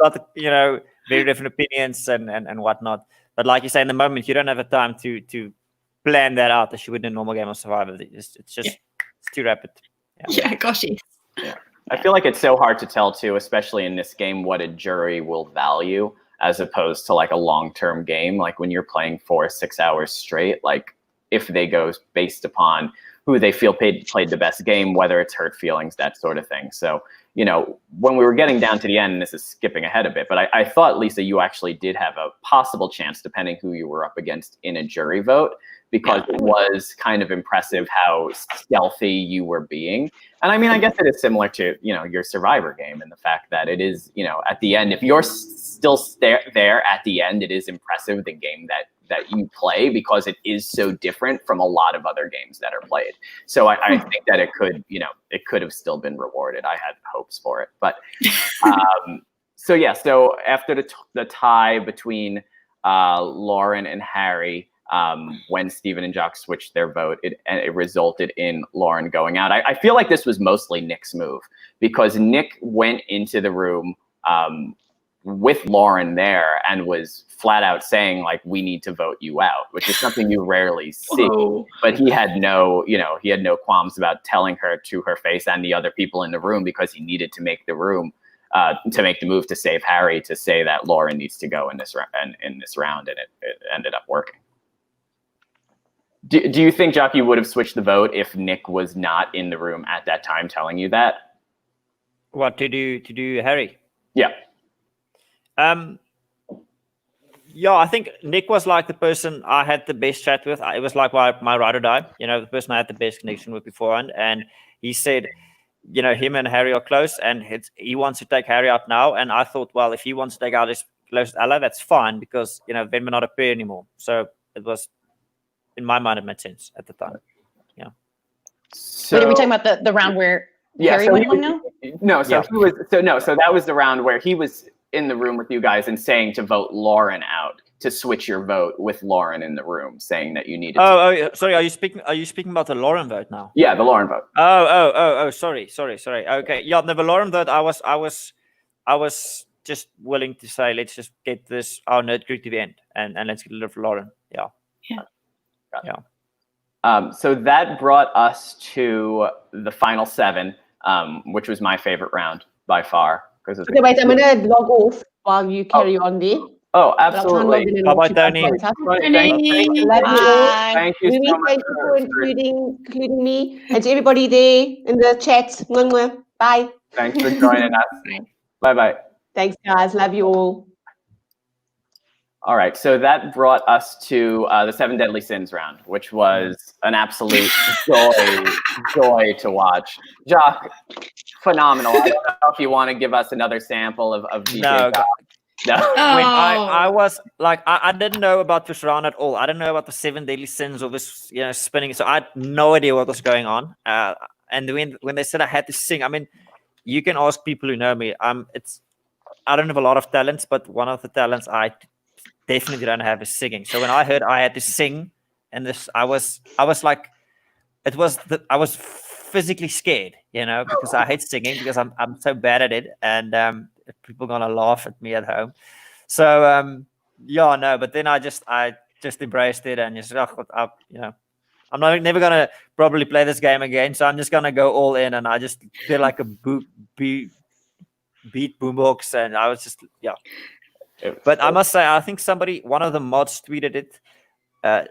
got very different opinions and whatnot. But like you say, in the moment, you don't have the time to plan that out as you would in a normal game of Survivor. It's just it's too rapid. Gosh. Yeah. I feel like it's so hard to tell too, especially in this game, what a jury will value as opposed to a long-term game. When you're playing 4 or 6 hours straight, if they go based upon who they feel played the best game, whether it's hurt feelings, that sort of thing. So, when we were getting down to the end, and this is skipping ahead a bit, but I thought, Lisa, you actually did have a possible chance, depending who you were up against in a jury vote, because it was kind of impressive how stealthy you were being. And I mean, I guess it is similar to, your Survivor game, and the fact that it is, at the end, if you're still there at the end, it is impressive, the game that you play, because it is so different from a lot of other games that are played. So I think that it could have still been rewarded. I had hopes for it, but so after the tie between Lauren and Harry, when Stephen and Jacques switched their vote, it resulted in Lauren going out. I feel like this was mostly Nick's move, because Nick went into the room with Lauren there and was flat out saying we need to vote you out, which is something you rarely see. Whoa. But he had no qualms about telling her to her face and the other people in the room, because he needed to make the move to save Harry, to say that Lauren needs to go in this round, and it ended up working. Do you think, Jacques, you would have switched the vote if Nick was not in the room at that time telling you that? What to do, Harry? Yeah. I think Nick was the person I had the best chat with. It was my ride or die, the person I had the best connection with beforehand. And he said, him and Harry are close, and he wants to take Harry out now. And I thought, well, if he wants to take out his closest ally, that's fine, because then we're not a pair anymore. So it was, in my mind, it made sense at the time. Yeah. So, wait, are we talking about the round where Harry went home now? No, so that was the round where he was in the room with you guys and saying to vote Lauren out, to switch your vote with Lauren in the room, saying that you needed. Sorry. Are you speaking about the Lauren vote now? Yeah, the Lauren vote. Sorry. Okay, yeah, the Lauren vote. I was just willing to say, let's just get our nerd group to the end, and let's get a little Lauren. Yeah. So that brought us to the final 7, which was my favorite round by far. Okay, wait, I'm gonna log off while you carry on there. Oh, absolutely. Bye-bye, Toni. Thank you so much. Thank you for including me, and to everybody there in the chat. Bye. Thanks for joining us. Bye-bye. Thanks, guys. Love you all. All right, so that brought us to the 7 Deadly Sins round, which was an absolute joy to watch. Jacques, phenomenal. I don't know if you want to give us another sample of DJ Jacques. No. When I was like, I didn't know about this round at all. I didn't know about the 7 Deadly Sins or this, spinning. So I had no idea what was going on. And when they said I had to sing, I mean, you can ask people who know me. I don't have a lot of talents, but one of the talents I definitely don't have is singing. So when I heard I had to sing, and I was like, I was physically scared, because I hate singing, because I'm so bad at it, and people are gonna laugh at me at home. So but then I just embraced it, and just I'm never gonna probably play this game again. So I'm just gonna go all in, and I just did like a beat boombox, and I was just But I must say, I think one of the mods tweeted it. There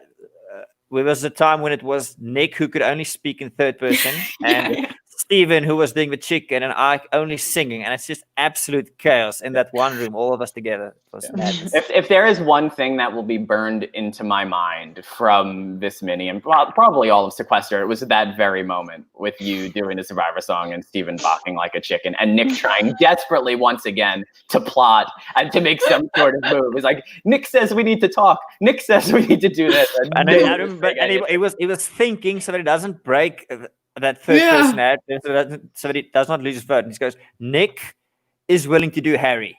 was a time when it was Nick who could only speak in third person, and Steven who was doing the chicken, and I only singing, and it's just absolute chaos in that one room, all of us together. It was madness. If there is one thing that will be burned into my mind from this mini, and probably all of Sequester, it was that very moment with you doing the Survivor song and Steven barking like a chicken, and Nick trying desperately once again to plot and to make some sort of move. It's like, Nick says we need to talk. Nick says we need to do this. And he was thinking so that it doesn't break that third person ad, so that he does not lose his vote. And he goes, Nick is willing to do Harry.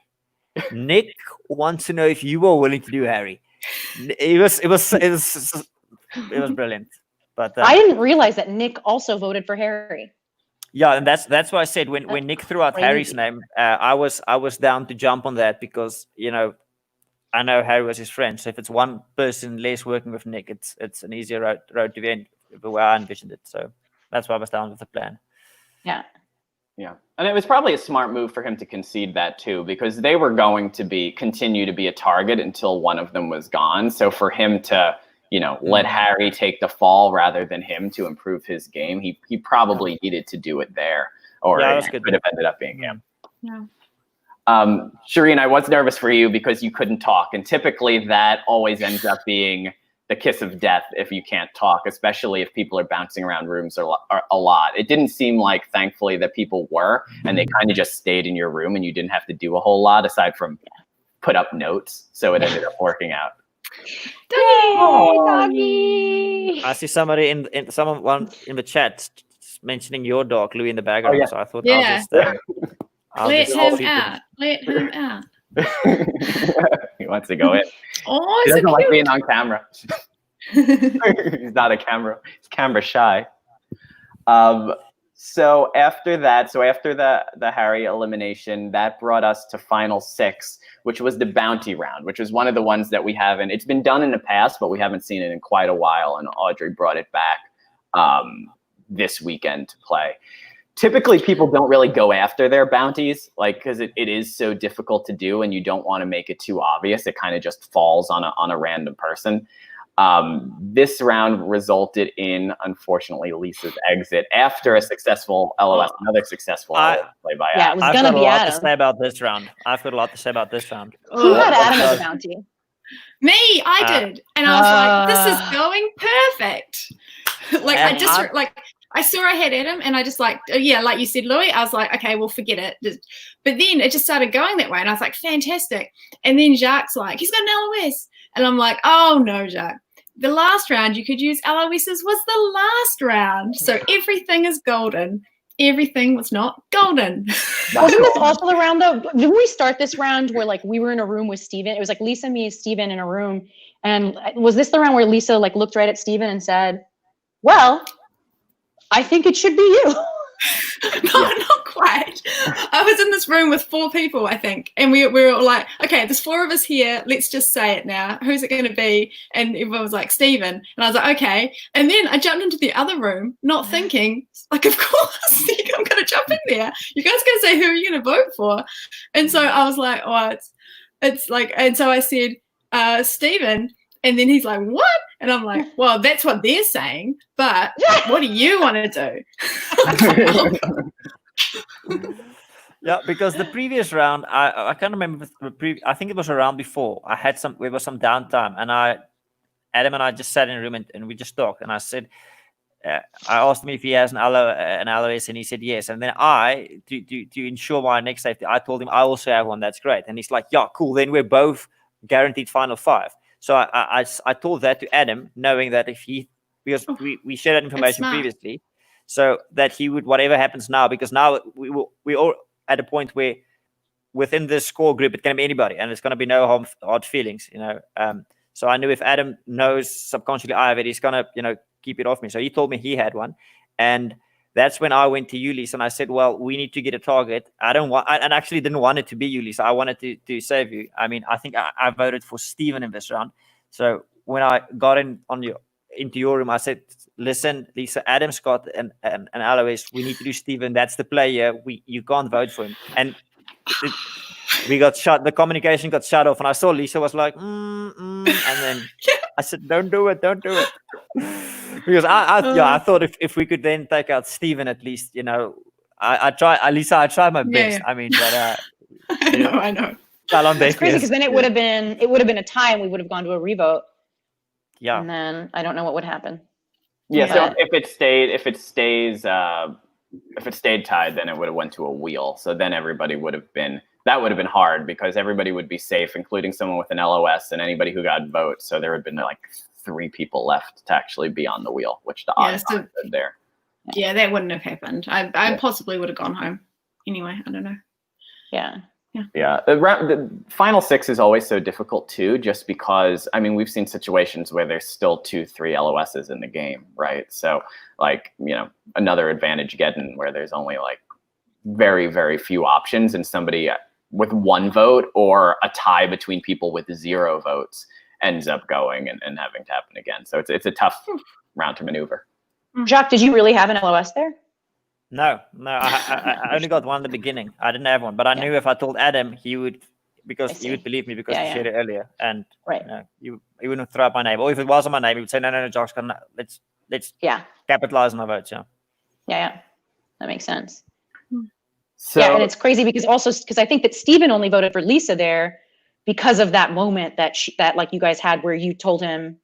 Nick wants to know if you are willing to do Harry. It was brilliant. But I didn't realize that Nick also voted for Harry. Yeah, and that's why I said when Nick threw out Harry's name, I was down to jump on that, because I know Harry was his friend. So if it's one person less working with Nick, it's an easier road to the end, the way I envisioned it. So that's why I was down with the plan. Yeah. And it was probably a smart move for him to concede that too, because they were going to continue to be a target until one of them was gone. So for him to, let Harry take the fall rather than him to improve his game, he probably needed to do it there, or it could have ended up being him. Yeah. Shirin, I was nervous for you because you couldn't talk, and typically that always ends up being the kiss of death if you can't talk, especially if people are bouncing around rooms a lot. It didn't seem like, thankfully, that people were, and they kind of just stayed in your room, and you didn't have to do a whole lot aside from put up notes. So it ended up working out. Doggy! I see somebody someone in the chat mentioning your dog, Louie, in the background. So I thought, let him out. Let him out. He wants to go in. Oh, he doesn't so like being on camera. He's not a camera. He's camera shy. So after the Harry elimination, that brought us to final 6, which was the bounty round, which was one of the ones that we haven't. It's been done in the past, but we haven't seen it in quite a while. And Audrey brought it back this weekend to play. Typically, people don't really go after their bounties, because it is so difficult to do, and you don't want to make it too obvious. It kind of just falls on a random person. This round resulted in, unfortunately, Lisa's exit after a successful LOS, another successful LOS play by Adam. Yeah, it was going to be Adam. I've got a lot to say about this round. Who had Adam as a bounty? Me, I did. And I was like, this is going perfect. I saw I had Adam, and I just like you said, Louie, I was like, okay, well, forget it. But then it just started going that way, and I was like, fantastic. And then Jacques like, he's got an LOS, and I'm like, oh no, Jacques. The last round you could use LOSs was the last round, so everything is golden. Everything was not golden. Wasn't this also the round though? Didn't we start this round where like we were in a room with Steven? It was like Lisa, me, Steven in a room. And was this the round where Lisa like looked right at Steven and said, well, I think it should be you? No, not quite. I was in this room with 4 people, I think. And we were all like, okay, there's 4 of us here. Let's just say it now. Who's it going to be? And everyone was like, Steven. And I was like, okay. And then I jumped into the other room, not thinking, like, of course, I'm going to jump in there. You guys going to say, who are you going to vote for? And so I was like, oh, it's like, and so I said, Steven. And then he's like, what? And I'm like, well, that's what they're saying, but what do you want to do? Yeah, because the previous round, I can't remember. I think it was a round before. There was some downtime, and Adam and I just sat in a room and we just talked. And I said, I asked him if he has an LOS, and he said yes. And then to ensure my next safety, I told him I also have one. That's great. And he's like, yeah, cool. Then we're both guaranteed final 5. So I told that to Adam, knowing that because we shared that information previously, so that he would, whatever happens now, because now we all at a point where within this score group it can be anybody, and it's going to be no hard feelings, So I knew if Adam knows subconsciously I have it, he's going to keep it off me. So he told me he had one, and that's when I went to you, Lisa, and I said, well, we need to get a target. I actually didn't want it to be you, Lisa. I wanted to save you. I mean, I think I voted for Steven in this round. So when I got into your room, I said, listen, Lisa, Adam's got an LOS. We need to do Steven. That's the player. You can't vote for him. And we got shut. The communication got shut off. And I saw Lisa was like, and then I said, don't do it. Because I thought if we could then take out Steven at least, I tried my best. Yeah. I mean, but I know. It's crazy because then it would have been a tie, and we would have gone to a revote. Yeah. And then I don't know what would happen. Yeah. So if it stayed tied, then it would have went to a wheel. So then everybody would have been hard because everybody would be safe, including someone with an LOS and anybody who got votes. So there would have been like 3 people left to actually be on the wheel, which the odds are there. Yeah, that wouldn't have happened. I possibly would have gone home. Anyway, I don't know. Yeah. Yeah, the final 6 is always so difficult too, just because, I mean, we've seen situations where there's still 2-3 LOSs in the game, right? So like, another advantage getting where there's only like very, very few options, and somebody with 1 vote or a tie between people with 0 votes ends up going and having to happen again. So it's a tough round to maneuver. Jacques, did you really have an LOS there? No. I only got one in the beginning. I didn't have one, but I knew if I told Adam, he would believe me because he shared it earlier, and he wouldn't throw up my name. Or if it wasn't my name, he would say, no, Jacques, let's capitalize on our votes. Yeah, that makes sense. So, and it's crazy because I think that Steven only voted for Lisa there because of that moment that like you guys had where you told him.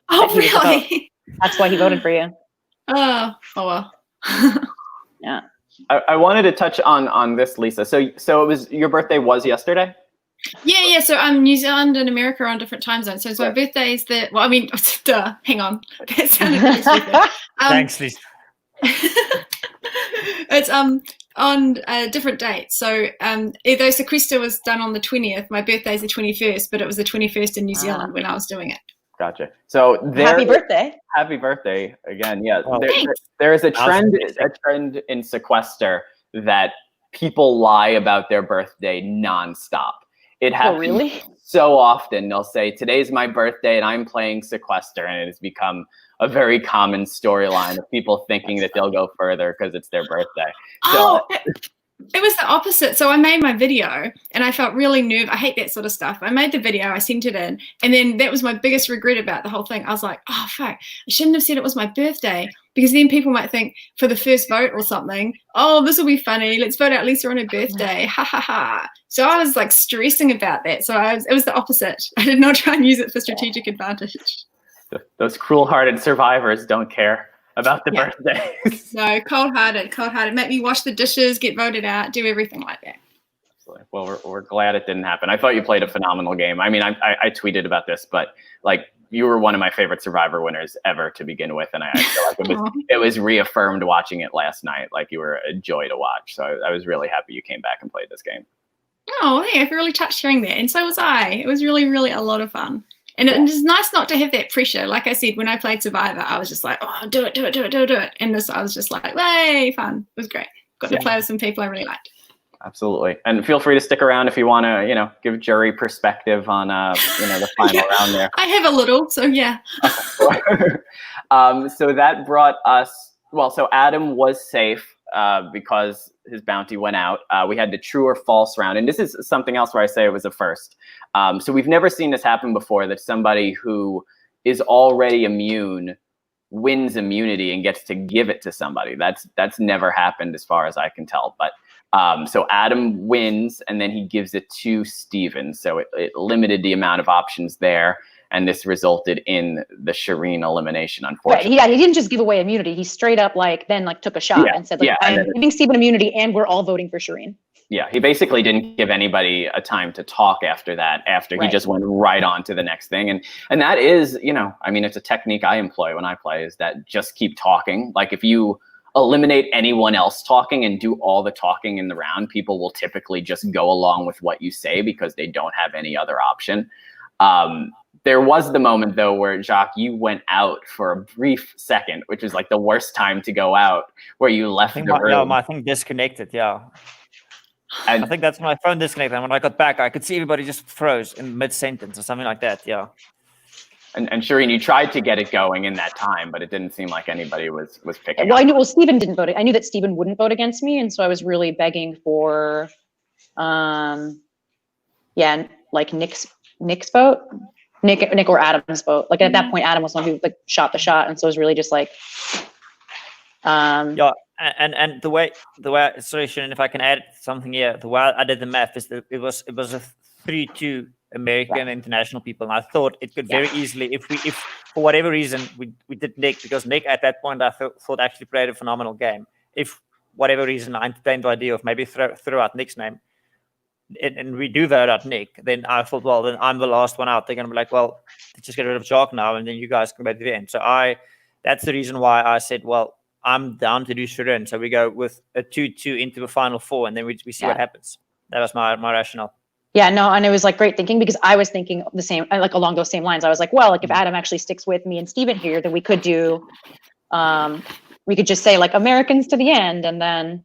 Oh, really? That's why he voted for you. Oh well. Yeah. I wanted to touch on this, Lisa. So it was your birthday was yesterday? Yeah. So New Zealand and America are on different time zones. So my birthday is hang on. That sounded really stupid. Thanks, Lisa. It's on different dates. So though Sequester was done on the 20th, my birthday is the 21st, but it was the 21st in New Zealand when I was doing it. Gotcha. So happy birthday. Happy birthday again. Yeah. Well, there is a trend in Sequester that people lie about their birthday nonstop. It happens really? so often. They'll say, today's my birthday and I'm playing Sequester, and it has become a very common storyline of people thinking that they'll go further because it's their birthday. It was the opposite. So I made my video and I felt really nervous. I hate that sort of stuff. I made the video, I sent it in, and then that was my biggest regret about the whole thing. I was like, oh, fuck, I shouldn't have said it was my birthday, because then people might think for the first vote or something, oh, this will be funny. Let's vote out Lisa on her birthday. Ha, ha, ha. So I was like stressing about that. So it was the opposite. I did not try and use it for strategic advantage. Those cruel-hearted survivors don't care. about the birthdays. No, cold-hearted. Make me wash the dishes, get voted out, do everything like that. Well, we're glad it didn't happen. I thought you played a phenomenal game. I mean, I tweeted about this, but like you were one of my favorite Survivor winners ever to begin with, and I feel like it was reaffirmed watching it last night. Like you were a joy to watch. So I was really happy you came back and played this game. Oh, hey, I feel really touched hearing that, and so was I. It was really, really a lot of fun. And it's nice not to have that pressure. Like I said, when I played Survivor, I was just like, oh, do it. And this, I was just like, yay, fun. It was great. Got to play with some people I really liked. Absolutely. And feel free to stick around if you want to, give jury perspective on, the final round there. I have a little, so yeah. So that brought us, so Adam was safe because his bounty went out. We had the true or false round. And this is something else where I say it was a first. So we've never seen this happen before, that somebody who is already immune wins immunity and gets to give it to somebody. That's never happened as far as I can tell. But so Adam wins, and then he gives it to Steven. So it limited the amount of options there, and this resulted in the Shirin elimination, unfortunately. Right. He didn't just give away immunity. He straight up took a shot and said, I'm giving Steven immunity, and we're all voting for Shirin. Yeah, he basically didn't give anybody a time to talk after that, he just went right on to the next thing. And that is, it's a technique I employ when I play, is that just keep talking. Like if you eliminate anyone else talking and do all the talking in the round, people will typically just go along with what you say because they don't have any other option. There was the moment though where, Jacques, you went out for a brief second, which is like the worst time to go out, where you left the room. Yeah, my thing disconnected, yeah. And I think that's when my phone disconnected. And when I got back, I could see everybody just froze in mid-sentence or something like that, yeah. And Shirin, you tried to get it going in that time, but it didn't seem like anybody was picking up. I knew Steven didn't vote. I knew that Steven wouldn't vote against me, and so I was really begging for, Nick's vote, Nick or Adam's vote. Like at that point, Adam was the one who shot the shot, and so it was really just like, yeah. And the way, sorry, Shirin, if I can add something here, the way I did the math is that it was a 3-2. American international people, and I thought it could very easily, if for whatever reason we did Nick, because Nick at that point I thought actually played a phenomenal game. If whatever reason I entertained the idea of maybe throw out Nick's name, and we do vote out Nick, then I thought, well, then I'm the last one out. They're gonna be like, well, just get rid of Jacques now, and then you guys can go to the end. So that's the reason why I said, well, I'm down to do Shirin. So we go with a 2-2 into the final four, and then we see what happens. That was my rationale. Yeah, no, and it was great thinking, because I was thinking the same, along those same lines. I was like, well, if Adam actually sticks with me and Steven here, then we could do, we could just say Americans to the end, and then,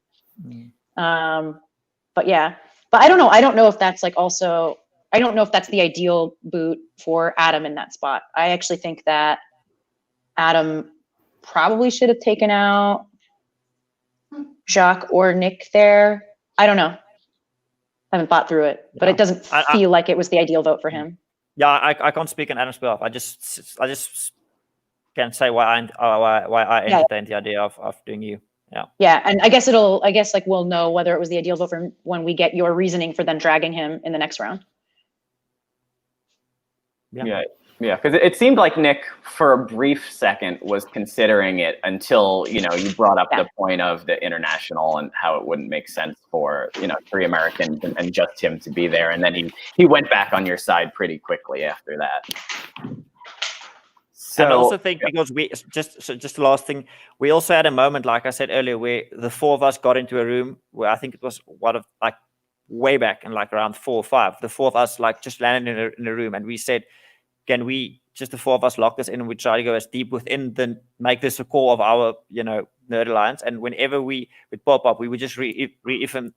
but I don't know. I don't know if that's also, I don't know if that's the ideal boot for Adam in that spot. I actually think that Adam probably should have taken out Jacques or Nick there. I don't know. I haven't thought through it, but it doesn't feel like it was the ideal vote for him. Yeah, I can't speak on Adam's behalf. I just can't say why I entertained the idea of doing you. Yeah. Yeah, and I guess we'll know whether it was the ideal vote for him when we get your reasoning for then dragging him in the next round. Yeah, because it seemed like Nick, for a brief second, was considering it until, you brought up the point of the international and how it wouldn't make sense for, 3 Americans and just him to be there. And then he went back on your side pretty quickly after that. So, and I also think because just the last thing, we also had a moment, like I said earlier, where the 4 of us got into a room where I think it was way back in around 4 or 5. The 4 of us just landed in a room, and we said, can we, just the 4 of us, lock this in, and we try to go as deep within make this a core of our, Nerd Alliance. And whenever we would pop up, we would just reaffirm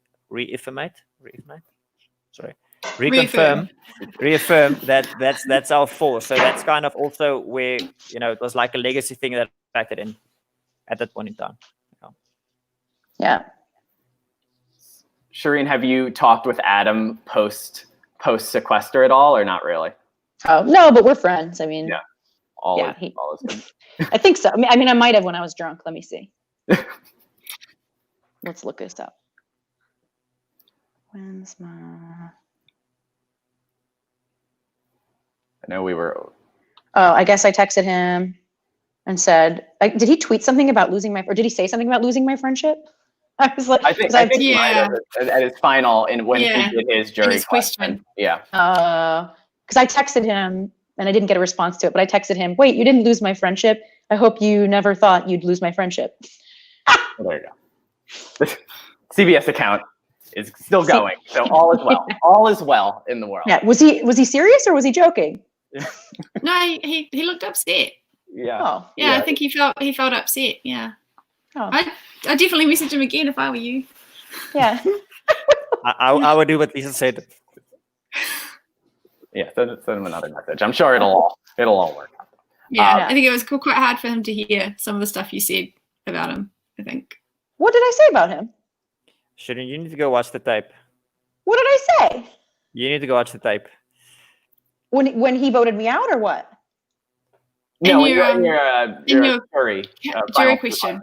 that's our 4. So that's kind of also where, it was like a legacy thing that factored in at that point in time. Yeah. Shirin, have you talked with Adam post Sequester at all, or not really? Oh, no, but we're friends. I mean, all is good. I think so. I mean, I might have when I was drunk. Let me see. Let's look this up. When's my... I know we were... Oh, I guess I texted him. and said, like, did he tweet something about or did he say something about losing my friendship? I was like, I think he might have at his final when he did his jury question. Yeah. Because I texted him and I didn't get a response to it, but I texted him, wait, you didn't lose my friendship. I hope you never thought you'd lose my friendship. Well, there you go. The CBS account is still going, so all is well. All is well in the world. Yeah. Was he serious or was he joking? No, he looked upset. Yeah. Oh. Yeah, I think he felt upset. Yeah. Oh. I definitely message him again if I were you. Yeah. I would do what Lisa said. Yeah, send him another message. I'm sure it'll all work out. Yeah, I think it was quite hard for him to hear some of the stuff you said about him, I think. What did I say about him? Shirin, you need to go watch the tape. What did I say? You need to go watch the tape. When he voted me out or what? No, in your jury question.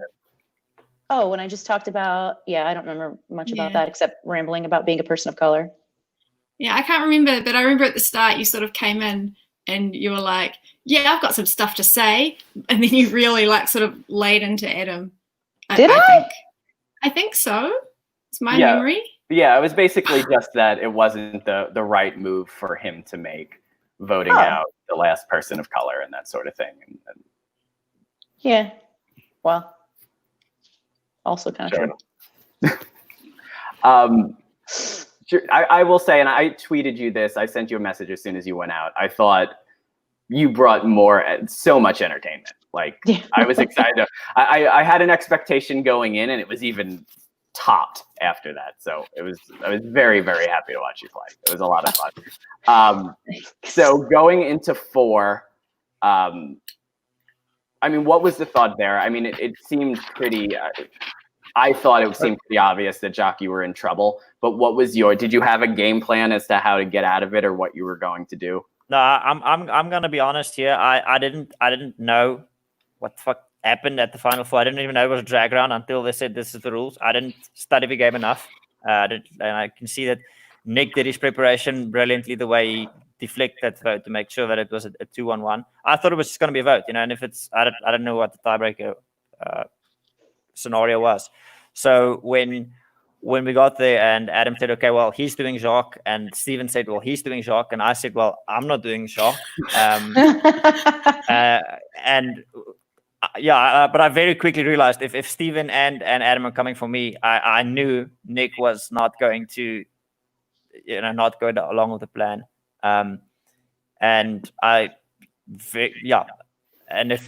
Oh, when I just talked about, I don't remember much about that except rambling about being a person of color. Yeah, I can't remember, but I remember at the start you sort of came in and you were like, yeah, I've got some stuff to say. And then you really like sort of laid into Adam. Did I? I think so. It's my memory. Yeah, it was basically just that it wasn't the right move for him to make, voting out the last person of color and that sort of thing. Yeah. Well, also kind of true. I will say, and I tweeted you this, I sent you a message as soon as you went out. I thought you brought so much entertainment. Like, I was excited. I had an expectation going in, and it was even topped after that. So I was very, very happy to watch you play. It was a lot of fun. So going into 4, I mean, what was the thought there? I mean, it seemed pretty. I thought it seemed pretty obvious that Jacques, you were in trouble. But what was did you have a game plan as to how to get out of it or what you were going to do? No, I'm gonna be honest here. I didn't know what the fuck happened at the Final Four. I didn't even know it was a drag round until they said this is the rules. I didn't study the game enough. And I can see that Nick did his preparation brilliantly, the way he deflected that vote to make sure that it was a 2-1-1. I thought it was just going to be a vote, and if it's, I don't know what the tiebreaker scenario was. So when we got there and Adam said, okay, well, he's doing Jacques, and Steven said, well, he's doing Jacques, and I said, well, I'm not doing Jacques. But I very quickly realized if Steven and Adam are coming for me, I knew Nick was not going to, not go along with the plan. And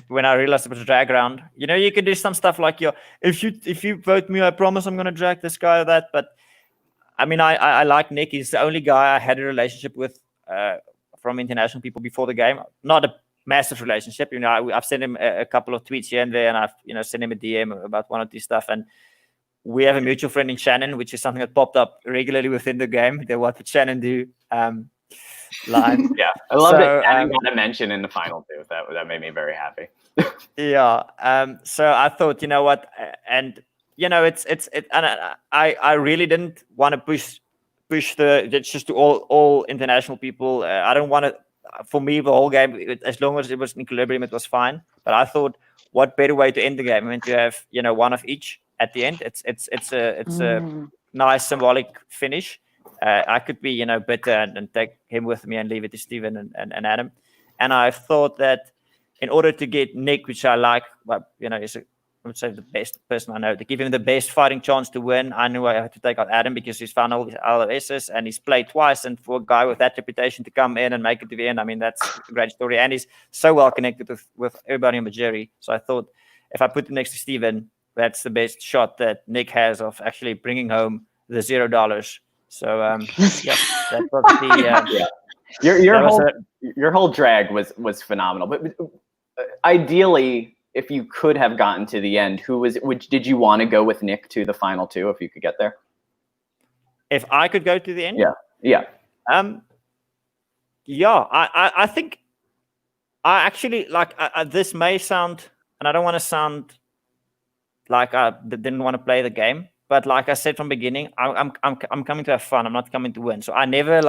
when I realized it was a drag round, you could do some stuff like, if you vote me, I promise I'm going to drag this guy or that. But I mean, I like Nick. He's the only guy I had a relationship with from international people before the game. Not a massive relationship. I've sent him a couple of tweets here and there, and I've sent him a DM about one or two stuff. And we have a mutual friend in Shannon, which is something that popped up regularly within the game. What would Shannon do? Line. Yeah, I love it. Shannon got a mention in the final too. That made me very happy. So I thought, you know what, and and I really didn't want to push it's just to all international people. I don't want to. For me, the whole game, as long as it was in equilibrium, it was fine. But I thought, what better way to end the game than to have one of each at the end? It's a nice symbolic finish. I could be bitter and take him with me and leave it to Steven and Adam. And I thought that in order to get Nick, which I like, is I would say the best person I know, to give him the best fighting chance to win, I knew I had to take out Adam because he's found all these LOSs and he's played twice. And for a guy with that reputation to come in and make it to the end, I mean, that's a great story. And he's so well connected with everybody in the jury. So I thought if I put him next to Steven, that's the best shot that Nick has of actually bringing home the $0. So that was the your whole drag was phenomenal. But ideally, if you could have gotten to the end, did you want to go with Nick to the final 2 if you could get there? If I could go to the end? Yeah. I think I actually this may sound, and I don't want to sound like I didn't want to play the game, But like I said from the beginning, I'm coming to have fun. I'm not coming to win. So I never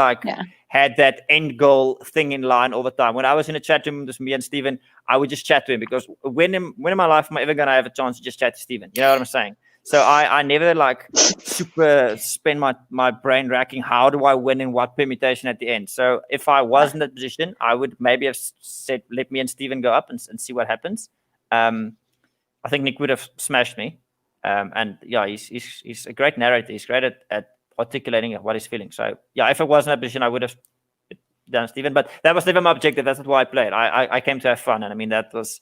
had that end goal thing in line all the time. When I was in a chat room with me and Steven, I would just chat to him, because when in my life am I ever going to have a chance to just chat to Steven? You know what I'm saying? So I never super spend my brain racking, how do I win in what permutation at the end? So if I was in that position, I would maybe have said, let me and Steven go up and see what happens. I think Nick would have smashed me. And yeah, he's a great narrator. He's great at articulating what he's feeling. So yeah, if I was in that position, I would have done Steven. But that was never my objective. That's not why I played. I came to have fun. And I mean, that was,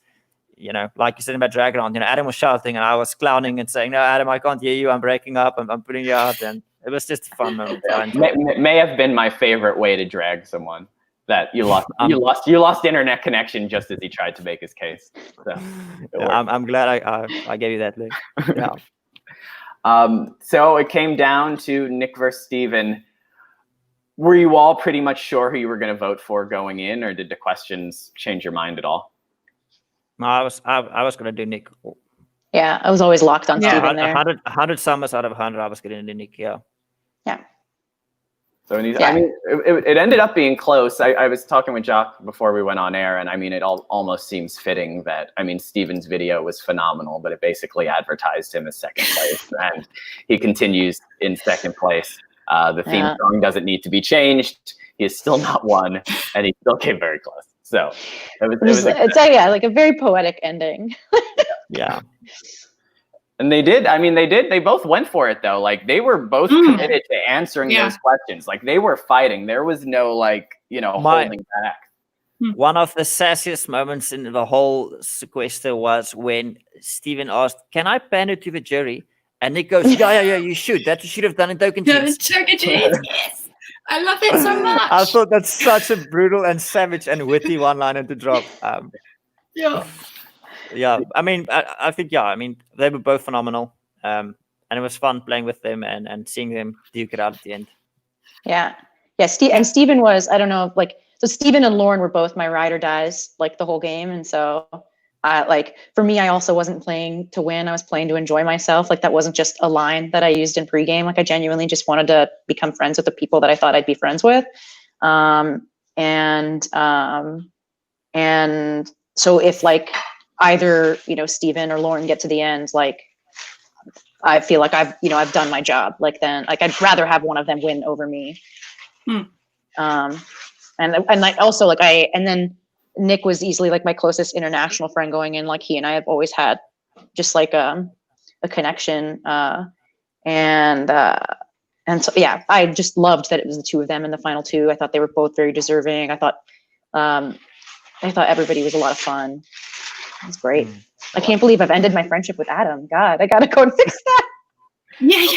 like you said about Dragon Round, Adam was shouting and I was clowning and saying, no, Adam, I can't hear you. I'm breaking up. I'm putting you out. And it was just a fun moment. May have been my favorite way to drag someone. That you lost internet connection just as he tried to make his case. So I'm glad I gave you that link. Yeah. So it came down to Nick versus Steven. Were you all pretty much sure who you were going to vote for going in, or did the questions change your mind at all? No, I was going to do Nick. Yeah, I was always locked on Steven there. 100 summers out of 100, I was going to do Nick. Yeah. So I mean, it ended up being close. I was talking with Jacques before we went on air, and I mean, it almost seems fitting that, I mean, Steven's video was phenomenal, but it basically advertised him as second place, and he continues in second place. The theme song doesn't need to be changed. He is still not won, and he still came very close. So it's like a very poetic ending. Yeah. And they did. I mean, they both went for it, though. Like, they were both committed to answering those questions. Like, they were fighting. There was no, holding back. One of the sassiest moments in the whole sequester was when Steven asked, can I pan it to the jury? And Nick goes, yeah, you should. That you should have done in Token Cheese. Token Cheese, yes. I love it so much. I thought that's such a brutal and savage and witty one-liner to drop. Yeah, I mean, I think, they were both phenomenal. And it was fun playing with them and seeing them duke it out at the end. Yeah. And Steven was, I don't know, so Steven and Lauren were both my ride or dies, the whole game. And so, for me, I also wasn't playing to win. I was playing to enjoy myself. That wasn't just a line that I used in pregame. I genuinely just wanted to become friends with the people that I thought I'd be friends with. And so if, either Steven or Lauren get to the end, I feel like I've done my job. Then I'd rather have one of them win over me. And then Nick was easily my closest international friend going in. He and I have always had just a connection. And so I just loved that it was the two of them in the final two. I thought they were both very deserving. I thought everybody was a lot of fun. It's great. I can't believe I've ended my friendship with Adam. God, I gotta go and fix that. Yeah.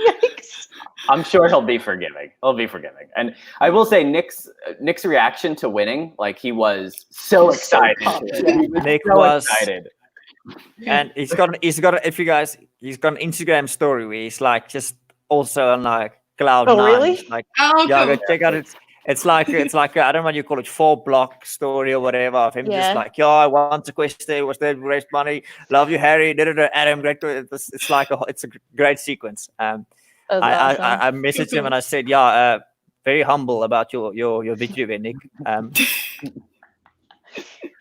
Yikes. I'm sure he'll be forgiving. And I will say Nick's reaction to winning, he was so excited. Nick was excited. And he's got an Instagram story where he's just also on cloud nine. Really? Cool. Go check out it. It's like I don't know what you call it, 4-block story or whatever of him just I want Sequester, was there, raised money, love you, Harry, Adam, great. It's a great sequence. I messaged him and I said, very humble about your victory there, Nick.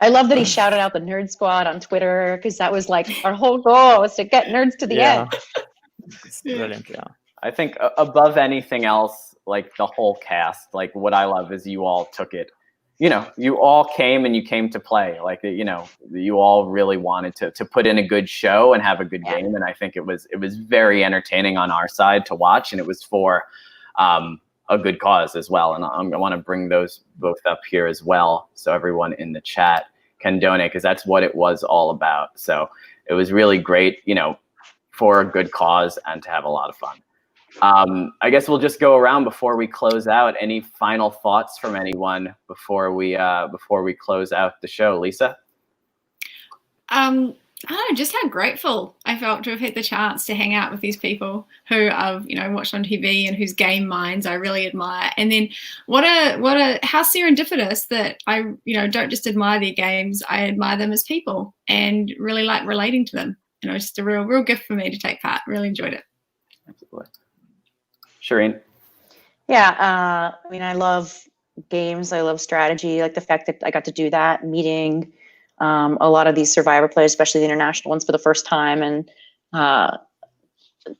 I love that he shouted out the Nerd Squad on Twitter, because that was our whole goal was to get nerds to the end. It's brilliant, yeah. I think above anything else, the whole cast, what I love is you all took it, you all came and you came to play, you all really wanted to put in a good show and have a good game. And I think it was very entertaining on our side to watch, and it was for a good cause as well. And I want to bring those both up here as well, so everyone in the chat can donate, because that's what it was all about. So it was really great, for a good cause and to have a lot of fun. I guess we'll just go around before we close out. Any final thoughts from anyone before we close out the show? Lisa? I don't know, just how grateful I felt to have had the chance to hang out with these people who I've, watched on TV and whose game minds I really admire. And then how serendipitous that I, don't just admire their games, I admire them as people and really like relating to them. just a real gift for me to take part. Really enjoyed it. Absolutely. Shirin? Yeah, I mean, I love games. I love strategy. Like the fact that I got to do that, meeting a lot of these Survivor players, especially the international ones, for the first time, and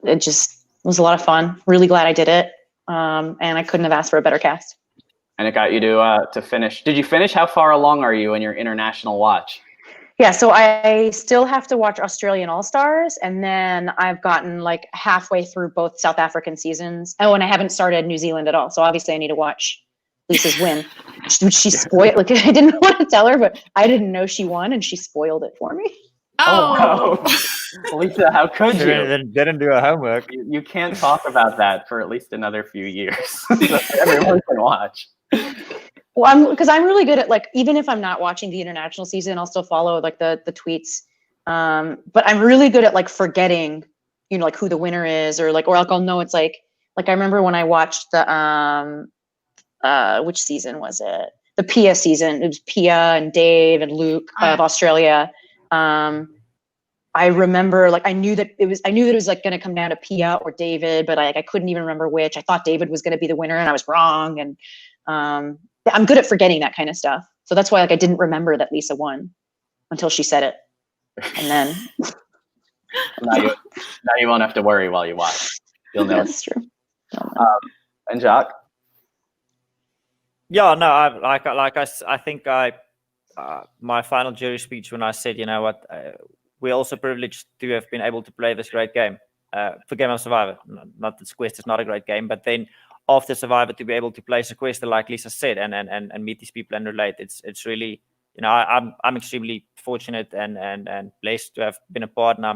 it just was a lot of fun. Really glad I did it, and I couldn't have asked for a better cast. And it got you to finish. Did you finish? How far along are you in your international watch? Yeah, so I still have to watch Australian All-Stars, and then I've gotten like halfway through both South African seasons. Oh, and I haven't started New Zealand at all. So obviously I need to watch Lisa's win. She spoiled, like I didn't want to tell her, but I didn't know she won, and she spoiled it for me. Oh, wow. Lisa, how could you? Didn't do her homework. You can't talk about that for at least another few years. So everyone can watch. Well, because I'm really good at, like, even if I'm not watching the international season, I'll still follow like the tweets. But I'm really good at like forgetting, like who the winner is, or like I'll know it's like I remember when I watched the which season was it? The Pia season. It was Pia and Dave and Luke of Australia. I remember, like, I knew that it was like going to come down to Pia or David, but I couldn't even remember which. I thought David was going to be the winner, and I was wrong. And I'm good at forgetting that kind of stuff. So that's why, like, I didn't remember that Lisa won until she said it. And then now you won't have to worry while you watch. You'll know. That's true. And Jacques? Yeah, no, I think my final jury speech when I said, you know what, we're also privileged to have been able to play this great game for Game of Survivor. Not that Sequester is not a great game, but then after Survivor to be able to play Sequester, like Lisa said, and meet these people and relate, it's really, I'm extremely fortunate and blessed to have been a part, and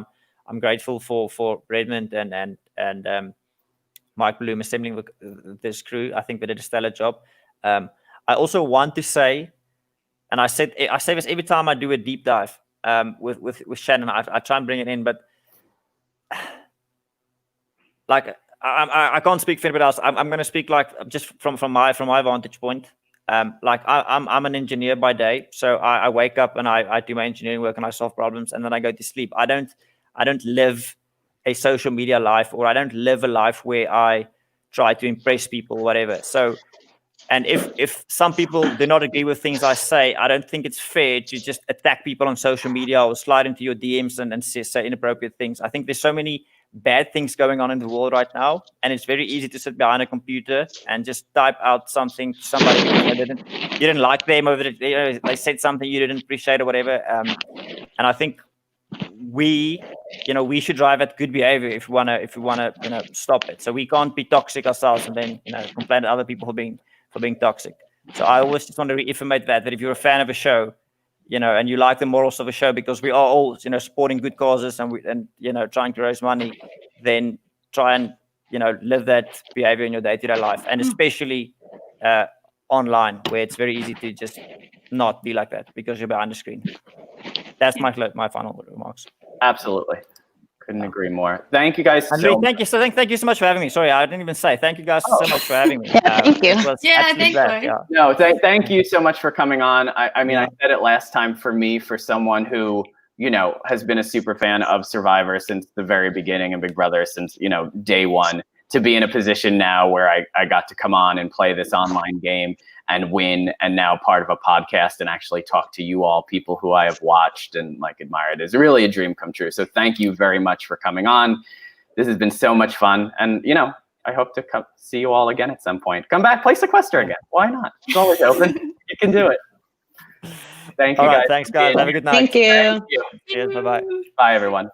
I'm grateful for Redmond and Mike Bloom assembling this crew. I think they did a stellar job. I also want to say, and I say this every time I do a deep dive with Shannon. I try and bring it in, but like I can't speak for anybody else. I'm going to speak like just from my vantage point. Like I'm an engineer by day, so I wake up and I do my engineering work and I solve problems, and then I go to sleep. I don't live a social media life, or I don't live a life where I try to impress people, whatever. So, and if some people do not agree with things I say, I don't think it's fair to just attack people on social media or slide into your DMs and say inappropriate things. I think there's so many bad things going on in the world right now, and it's very easy to sit behind a computer and just type out something to somebody because you didn't like them, or they said something you didn't appreciate or whatever. And I think we should drive at good behavior if we wanna stop it. So we can't be toxic ourselves and then complain to other people for being toxic. So I always just want to reaffirmate that if you're a fan of a show, and you like the morals of a show, because we are all, supporting good causes and trying to raise money, then try and, live that behavior in your day-to-day life. And especially online, where it's very easy to just not be like that because you're behind the screen. That's my final remarks. Absolutely. Couldn't agree more. Thank you guys thank you so much for having me. Sorry, I didn't even say thank you guys so much for having me. Thank you. Thank you. No, thank you so much for coming on. I mean, I said it last time, for me, for someone who has been a super fan of Survivor since the very beginning and Big Brother since day one, to be in a position now where I got to come on and play this online game and win, and now part of a podcast and actually talk to you all, people who I have watched and admired, is really a dream come true. So thank you very much for coming on. This has been so much fun, and I hope to come see you all again at some point. Come back, play Sequester again. Why not? It's always open. You can do it. Thank you, guys. Thanks, guys. Have a good night. Thank you. Thank you. Cheers. Bye-bye. Bye, everyone.